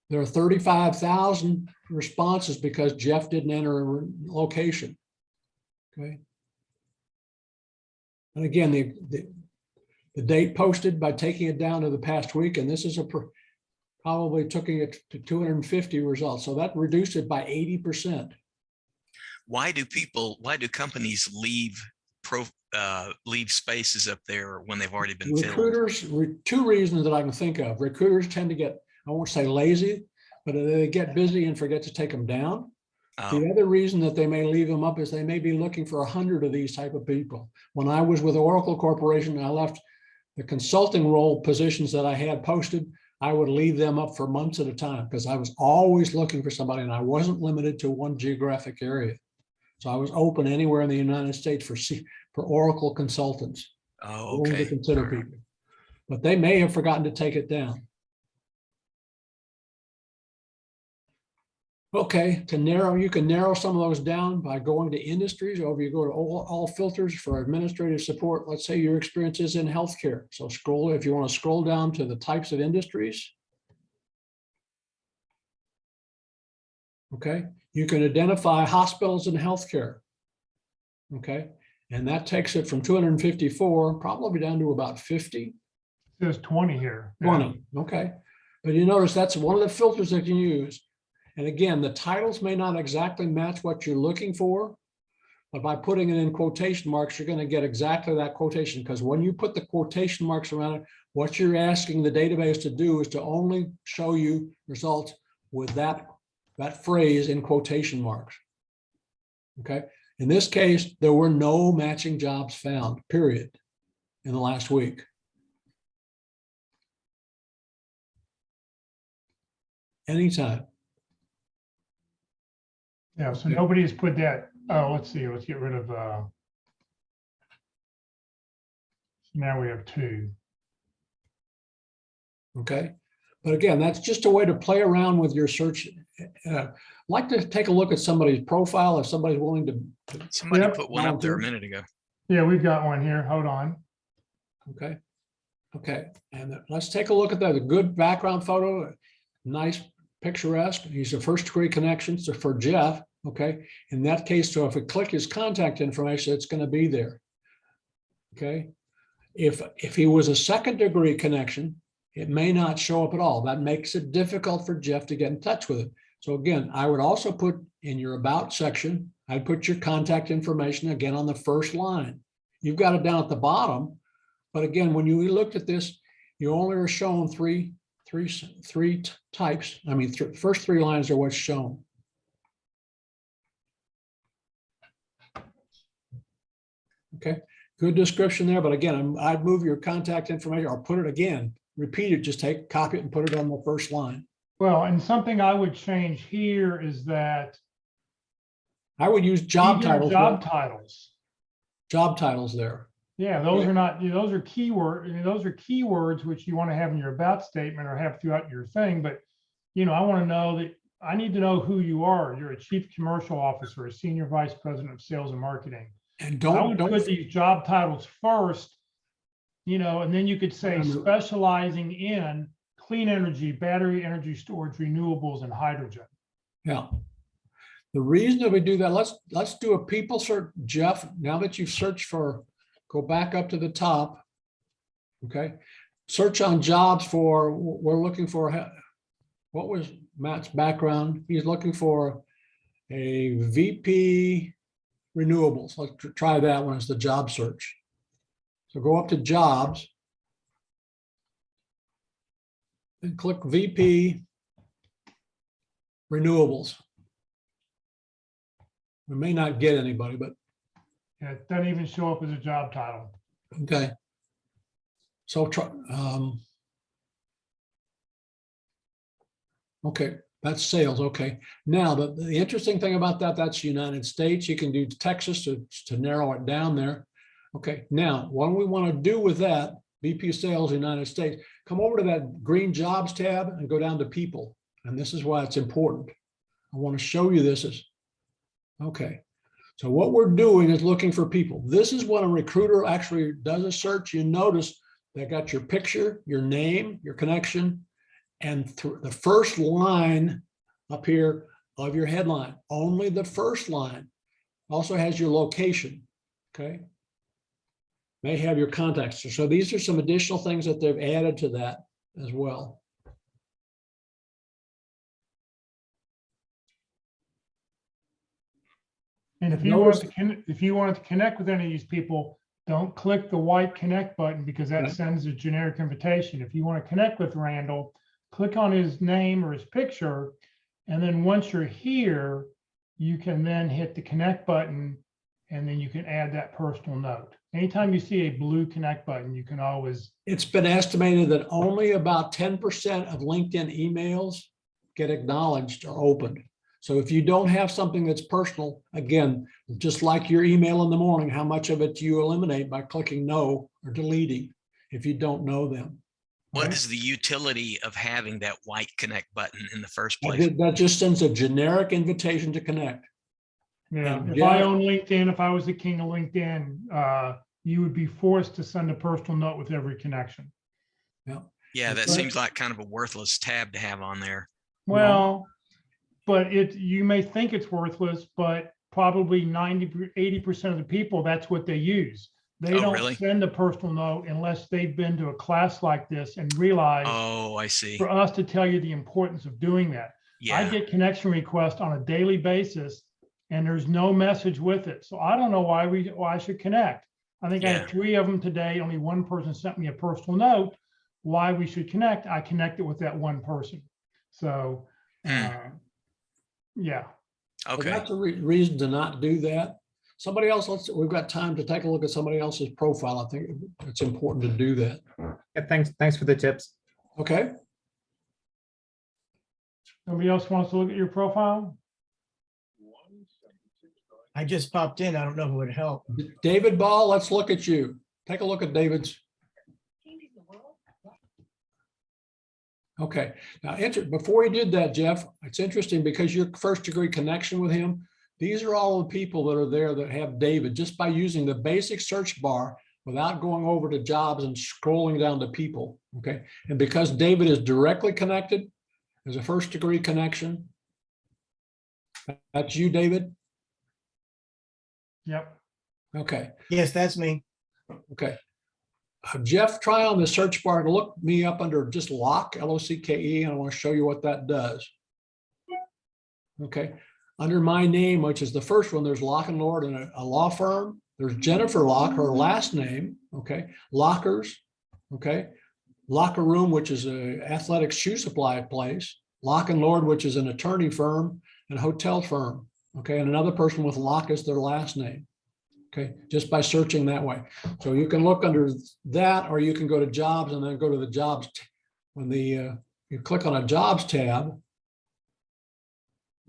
There are 35,000 responses because Jeff didn't enter a location, okay? And again, the date posted by taking it down to the past week, and this is probably took it to 250 results. So that reduced it by 80%. Why do companies leave spaces up there when they've already been filled? Recruiters, two reasons that I can think of. Recruiters tend to get, I won't say lazy, but they get busy and forget to take them down. Oh, The other reason that they may leave them up is they may be looking for 100 of these type of people. When I was with Oracle Corporation, I left the consulting role positions that I had posted. I would leave them up for months at a time because I was always looking for somebody, and I wasn't limited to one geographic area. So I was open anywhere in the United States for Oracle consultants. oh, Willing to okay. consider people, but they may have forgotten to take it down. Okay, you can narrow some of those down by going to industries, or if you go to all filters for administrative support. Let's say your experience is in healthcare. So if you want to scroll down to the types of industries. Okay, you can identify hospitals and healthcare. Okay, and that takes it from 254 probably down to about 50. There's 20 here. 20, okay. But you notice that's one of the filters that you can use. And again, the titles may not exactly match what you're looking for, but by putting it in quotation marks, you're going to get exactly that quotation, because when you put the quotation marks around it, what you're asking the database to do is to only show you results with that phrase in quotation marks. Okay. In this case, there were no matching jobs found, period, in the last week. Anytime. Yeah, so nobody's put that, oh, let's see, let's get rid of, now we have 2. Okay. But again, that's just a way to play around with your search. Like to take a look at somebody's profile if somebody's willing to. Somebody Yep. put one up there a minute ago. Yeah, we've got one here. Hold on. Okay. Okay. And let's take a look at that. A good background photo, nice, picturesque. He's a first degree connection. So for Jeff, okay. In that case, so if we click his contact information, it's going to be there. Okay. If he was a second degree connection, it may not show up at all. That makes it difficult for Jeff to get in touch with it. So again, I would also put in your about section, I'd put your contact information again on the first line. You've got it down at the bottom, but again, when you looked at this, you only are shown three types. I mean, first 3 lines are what's shown. Okay, good description there, but again, I'd move your contact information or put it again, repeat it, just copy it and put it on the first line. Well, and something I would change here is that I would use job titles. Job titles there. Yeah, those are not, those are keyword, those are keywords which you want to have in your about statement or have throughout your thing. But, I want to know that I need to know who you are. You're a chief commercial officer, a senior vice president of sales and marketing. And I would put these job titles first, and then you could say specializing in clean energy, battery energy storage, renewables, and hydrogen. Yeah. The reason that we do that, let's do a people search, Jeff. Now that you've searched for, go back up to the top. Okay. Search on jobs for, we're looking for, what was Matt's background? He's looking for a VP renewables. Let's try that one as the job search. So go up to jobs and click VP renewables. We may not get anybody, but Yeah, it doesn't even show up as a job title. okay. So try, okay, that's sales. Okay. Now the interesting thing about that, that's United States. You can do Texas to narrow it down there. Okay. Now, what we want to do with that, VP sales United States, come over to that green jobs tab and go down to people. And this is why it's important. I want to show you this as, okay. So what we're doing is looking for people. This is when a recruiter actually does a search. You notice they got your picture, your name, your connection, and the first line up here of your headline, only the first line. Also has your location, okay? May have your contacts. So these are some additional things that they've added to that as well. And if you want to connect with any of these people, don't click the white connect button because that Okay. sends a generic invitation. If you want to connect with Randall, click on his name or his picture. And then once you're here, you can then hit the connect button and then you can add that personal note. Anytime you see a blue connect button, you can always. It's been estimated that only about 10% of LinkedIn emails get acknowledged or opened. So if you don't have something that's personal, again, just like your email in the morning, how much of it do you eliminate by clicking no or deleting if you don't know them? What Right? is the utility of having that white connect button in the first place? That just sends a generic invitation to connect. Yeah, And if I Jeff- own LinkedIn, if I was the king of LinkedIn, you would be forced to send a personal note with every connection. Yeah, that Right. seems like kind of a worthless tab to have on there. Well, but you may think it's worthless, but probably 80% of the people, that's what they use. They Oh, don't really? send a personal note unless they've been to a class like this and realize Oh, I see. for us to tell you the importance of doing that. I Yeah, get connection requests on a daily basis and there's no message with it. So I don't know why I should connect. I think I Yeah. had 3 of them today. Only one person sent me a personal note why we should connect. I connected with that one person. So, yeah. So okay. that's a reason to not do that. Somebody else, we've got time to take a look at somebody else's profile. I think it's important to do that. Yeah, thanks for the tips. Okay, Somebody else wants to look at your profile? I just popped in. I don't know who would help. David Ball, let's look at you. Take a look at David's. Okay, now before he did that, Jeff, it's interesting because your first degree connection with him, these are all the people that are there that have David just by using the basic search bar without going over to jobs and scrolling down to people, okay? And because David is directly connected as a first degree connection, that's you, David? Yep. Okay, Yes, that's me. okay. Jeff, try on the search bar to look me up under just Locke, L-O-C-K-E, and I want to show you what that does. Okay, under my name, which is the first one, there's Locke and Lord and a law firm. There's Jennifer Locke, her last name, okay, Lockers, okay, Locker Room, which is a athletic shoe supply place, Locke and Lord, which is an attorney firm and hotel firm, okay, and another person with Locke as their last name. Okay, just by searching that way. So you can look under that, or you can go to jobs and then go to the jobs. When you click on a jobs tab,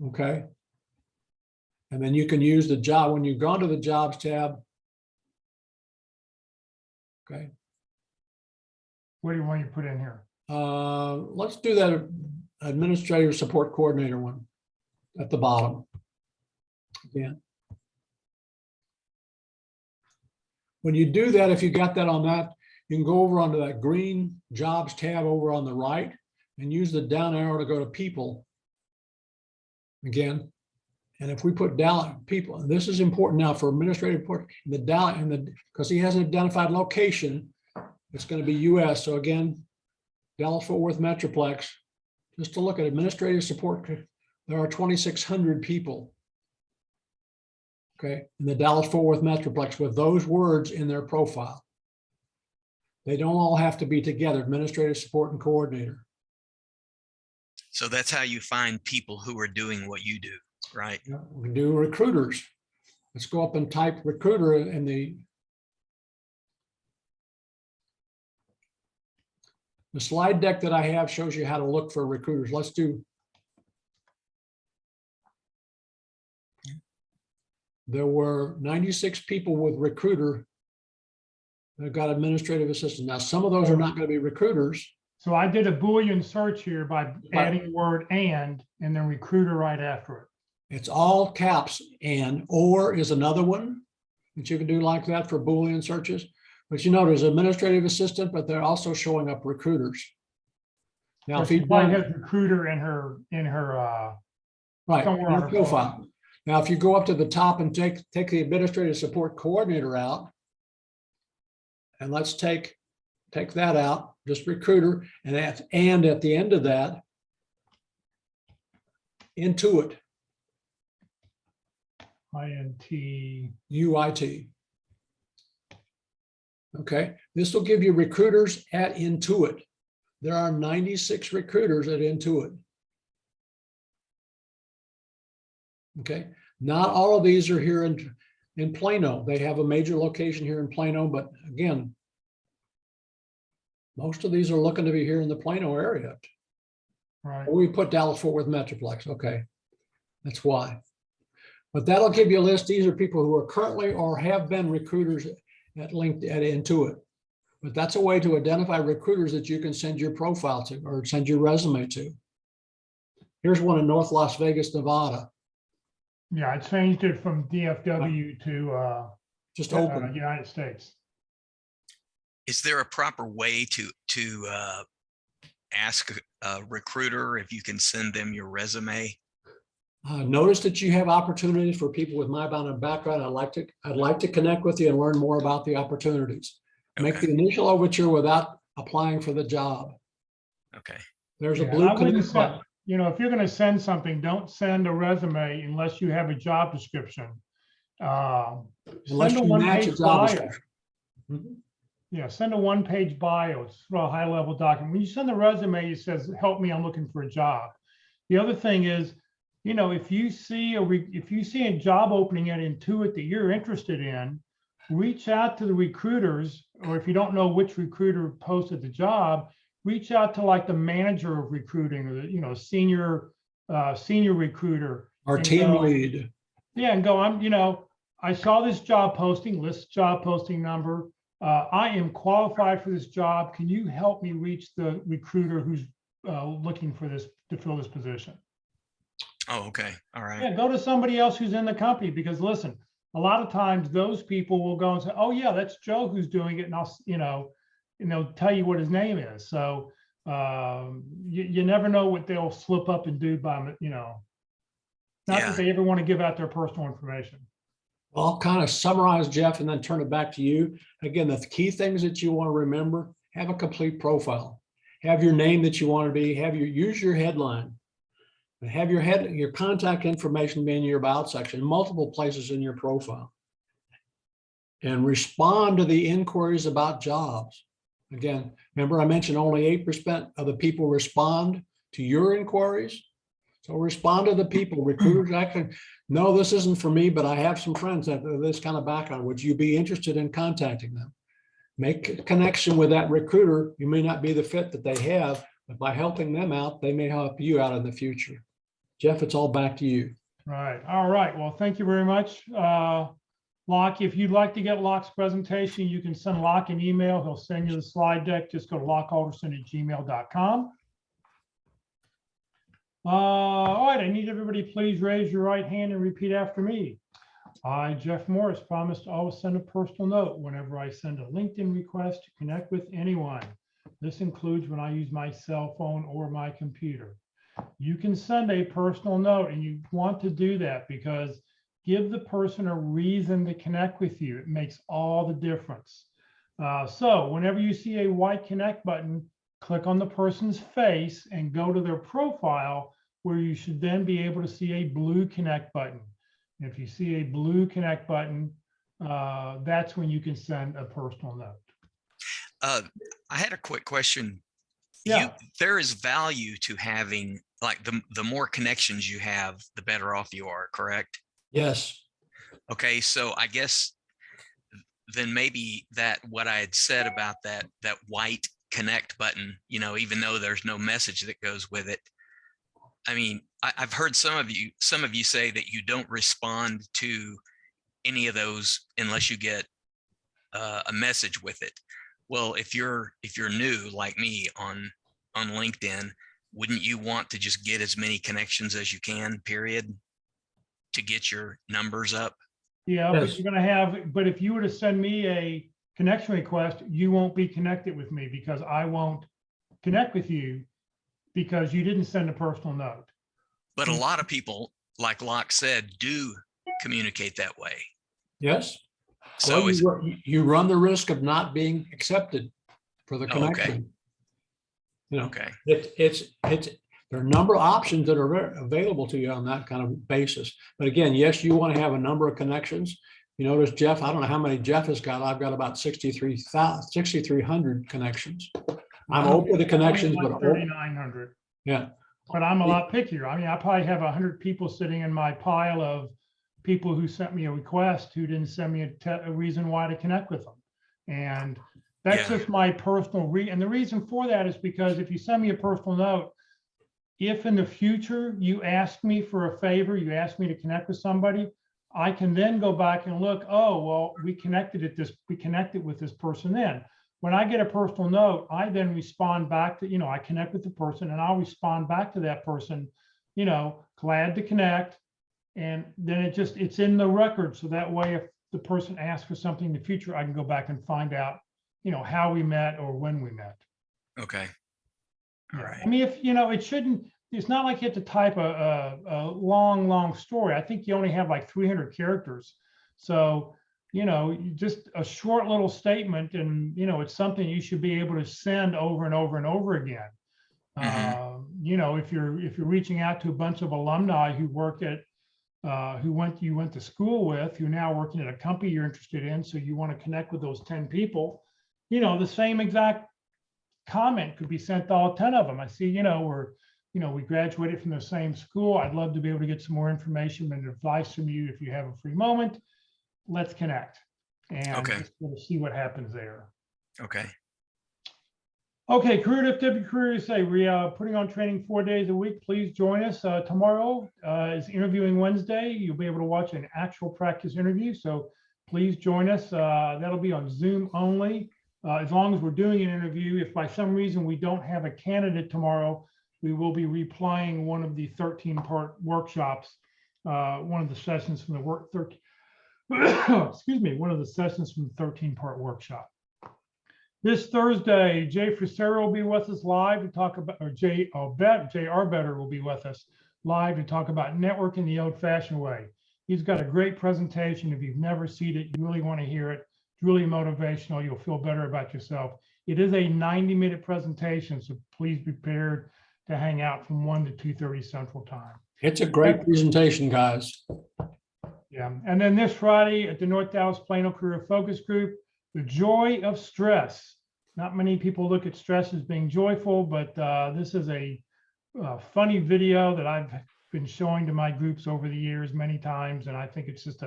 okay, and then you can use the job when you've gone to the jobs tab. Okay, What do you want you to put in here? let's do that administrative support coordinator one at the bottom. Yeah. When you do that, if you got that on that, you can go over onto that green jobs tab over on the right and use the down arrow to go to people again. And if we put down people, and this is important now for administrative report, the down and the because he has an identified location, it's going to be US. So again, Dallas-Fort Worth Metroplex. Just to look at administrative support, there are 2,600 people. Okay, in the Dallas-Fort Worth Metroplex with those words in their profile. They don't all have to be together, administrative support and coordinator. So that's how you find people who are doing what you do, right? We can do recruiters. Let's go up and type recruiter in the slide deck that I have shows you how to look for recruiters. Let's do. There were 96 people with recruiter that got administrative assistant. Now, some of those are not going to be recruiters. So I did a Boolean search here by adding the word and then recruiter right after it. It's all caps, and or is another one that you can do like that for Boolean searches. But you know, there's administrative assistant, but they're also showing up recruiters. Now, So if she you probably has recruiter in her, right, somewhere on your her profile. Now, if you go up to the top and take the administrative support coordinator out, and let's take that out, just recruiter, and at the end of that, Intuit, INT. UIT. Okay, this will give you recruiters at Intuit. There are 96 recruiters at Intuit. Okay, not all of these are here in Plano. They have a major location here in Plano, but again, most of these are looking to be here in the Plano area. Right. We put Dallas-Fort Worth Metroplex. Okay, that's why. But that'll give you a list. These are people who are currently or have been recruiters at Intuit. But that's a way to identify recruiters that you can send your profile to or send your resume to. Here's one in North Las Vegas, Nevada. Yeah, I changed it from DFW to Just open. United States. Is there a proper way to ask a recruiter if you can send them your resume? Notice that you have opportunities for people with my background. I'd like to connect with you and learn more about the opportunities. Make Okay. the initial overture without applying for the job. Okay. There's a Yeah, blue I wouldn't connect button. send, you know, if you're going to send something, don't send a resume unless you have a job description. Unless Send a you match a one-page job bio. description. Mhm. Yeah, send a one-page bio. It's a high-level document. When you send the resume, it says, "Help me, I'm looking for a job." The other thing is, you know, if you see a job opening at Intuit that you're interested in, reach out to the recruiters, or if you don't know which recruiter posted the job, reach out to like the manager of recruiting or the, you know, senior recruiter. Our and team go, lead. Yeah, and go, I saw this job posting, list job posting number. I am qualified for this job. Can you help me reach the recruiter who's looking for this to fill this position? Oh, okay. All right. Yeah, go to somebody else who's in the company, because listen, a lot of times those people will go and say, "Oh yeah, that's Joe who's doing it," and and they'll tell you what his name is. So you never know what they'll slip up and do by, not Yeah. that they ever want to give out their personal information. Well, I'll kind of summarize, Jeff, and then turn it back to you. Again, the key things that you want to remember: have a complete profile, have your name that you want to be, use your headline, and have your contact information be in your about section, multiple places in your profile, and respond to the inquiries about jobs. Again, remember I mentioned only 8% of the people respond to your inquiries. So respond to the people. Recruiters actually, no, this isn't for me, but I have some friends that have this kind of background. Would you be interested in contacting them? Make a connection with that recruiter. You may not be the fit that they have, but by helping them out, they may help you out in the future. Jeff, it's all back to you. Right. All right. Well, thank you very much. Locke, if you'd like to get Locke's presentation, you can send Locke an email. He'll send you the slide deck. Just go to lockealderson@gmail.com. All right, I need everybody, please raise your right hand and repeat after me. I, Jeff Morris, promise to always send a personal note whenever I send a LinkedIn request to connect with anyone. This includes when I use my cell phone or my computer. You can send a personal note, and you want to do that because give the person a reason to connect with you. It makes all the difference. So whenever you see a white connect button, click on the person's face and go to their profile, where you should then be able to see a blue connect button. If you see a blue connect button, that's when you can send a personal note. I had a quick question. Yeah. There is value to having, like, the more connections you have, the better off you are, correct? Yes. Okay, so I guess then maybe that what I had said about that white connect button, even though there's no message that goes with it. I mean, I've heard some of you say that you don't respond to any of those unless you get a message with it. Well, if you're new like me on LinkedIn, wouldn't you want to just get as many connections as you can, period? to get your numbers up? Yeah, but Yes. you're gonna have, but if you were to send me a connection request, you won't be connected with me because I won't connect with you because you didn't send a personal note. But a lot of people, like Locke said, do communicate that way. Yes. So Well, is, you run the risk of not being accepted for the Oh, okay. connection. You know, okay, there are a number of options that are available to you on that kind of basis. But again, yes, you want to have a number of connections. You notice Jeff, I don't know how many Jeff has got. I've got about 6,300 connections. I'm open to connections, but 3,900. yeah, But I'm a lot pickier. I mean, I probably have 100 people sitting in my pile of people who sent me a request who didn't send me a reason why to connect with them. And that's Yeah. just my personal and the reason for that is because if you send me a personal note, if in the future you ask me for a favor, you ask me to connect with somebody, I can then go back and look, oh, well, we connected with this person then. When I get a personal note, I then respond back to, I connect with the person and I'll respond back to that person, glad to connect. And then it's in the record. So that way, if the person asks for something in the future, I can go back and find out, how we met or when we met. okay. All Yeah. right. I mean, it's not like you have to type a long story. I think you only have like 300 characters. So, just a short little statement and, it's something you should be able to send over and over and over again. If you're reaching out to a bunch of alumni who work at, you went to school with, who now working at a company you're interested in, so you want to connect with those 10 people, the same exact comment could be sent to all 10 of them. I see, we graduated from the same school. I'd love to be able to get some more information and advice from you if you have a free moment. Let's connect and Okay. just sort of see what happens there. Okay. Okay, Career FW Career USA, we are putting on training 4 days a week. Please join us. Tomorrow is interviewing Wednesday. You'll be able to watch an actual practice interview. So please join us. That'll be on Zoom only. As long as we're doing an interview, if by some reason we don't have a candidate tomorrow, we will be replaying one of the 13-part workshops, one of the sessions from the one of the sessions from the 13-part workshop. This Thursday, Jay Frisero will be with us live to talk about, or Jay Arbetter will be with us live to talk about networking the old-fashioned way. He's got a great presentation. If you've never seen it, you really want to hear it. It's really motivational. You'll feel better about yourself. It is a 90-minute presentation, so please be prepared to hang out from 1 to 2:30 Central Time. it's a great presentation, guys. Yeah, and then this Friday at the North Dallas Plano Career Focus Group, the joy of stress. Not many people look at stress as being joyful, but this is a funny video that I've been showing to my groups over the years many times. And I think it's just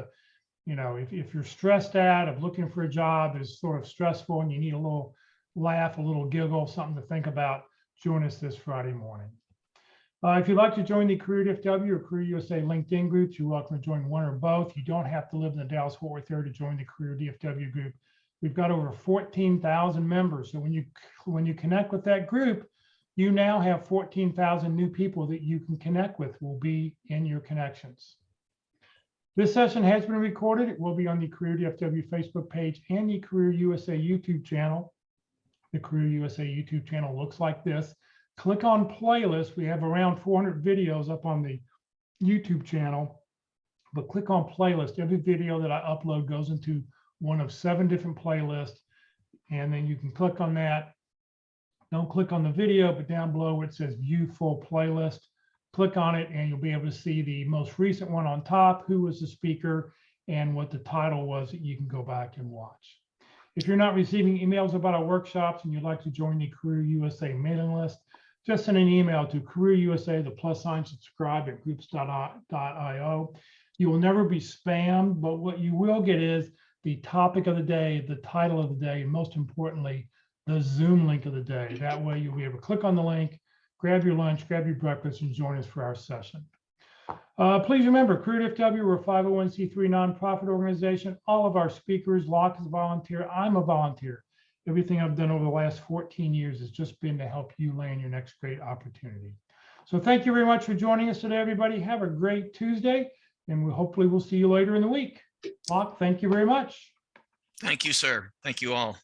if you're stressed out of looking for a job is sort of stressful and you need a little laugh, a little giggle, something to think about, join us this Friday morning. If you'd like to join the Career DFW or Career USA LinkedIn groups, you're welcome to join one or both. You don't have to live in the Dallas-Fort Worth area to join the Career DFW group. We've got over 14,000 members. So when you connect with that group, you now have 14,000 new people that you can connect with will be in your connections. This session has been recorded. It will be on the Career DFW Facebook page and the Career USA YouTube channel. The Career USA YouTube channel looks like this. Click on playlist. We have around 400 videos up on the YouTube channel, but click on playlist. Every video that I upload goes into one of 7 different playlists, and then you can click on that. Don't click on the video, but down below where it says view full playlist, click on it and you'll be able to see the most recent one on top, who was the speaker and what the title was that you can go back and watch. If you're not receiving emails about our workshops and you'd like to join the Career USA mailing list, just send an email to Career USA, the + subscribe at groups.io. You will never be spammed, but what you will get is the topic of the day, the title of the day, and most importantly, the Zoom link of the day. That way you'll be able to click on the link, grab your lunch, grab your breakfast, and join us for our session. Please remember, Career DFW, we're a 501c3 nonprofit organization. All of our speakers, Locke is a volunteer, I'm a volunteer. Everything I've done over the last 14 years has just been to help you land your next great opportunity. So thank you very much for joining us today, everybody. Have a great Tuesday. and we hopefully we'll see you later in the week. Locke, thank you very much. Thank you, sir. Thank you all.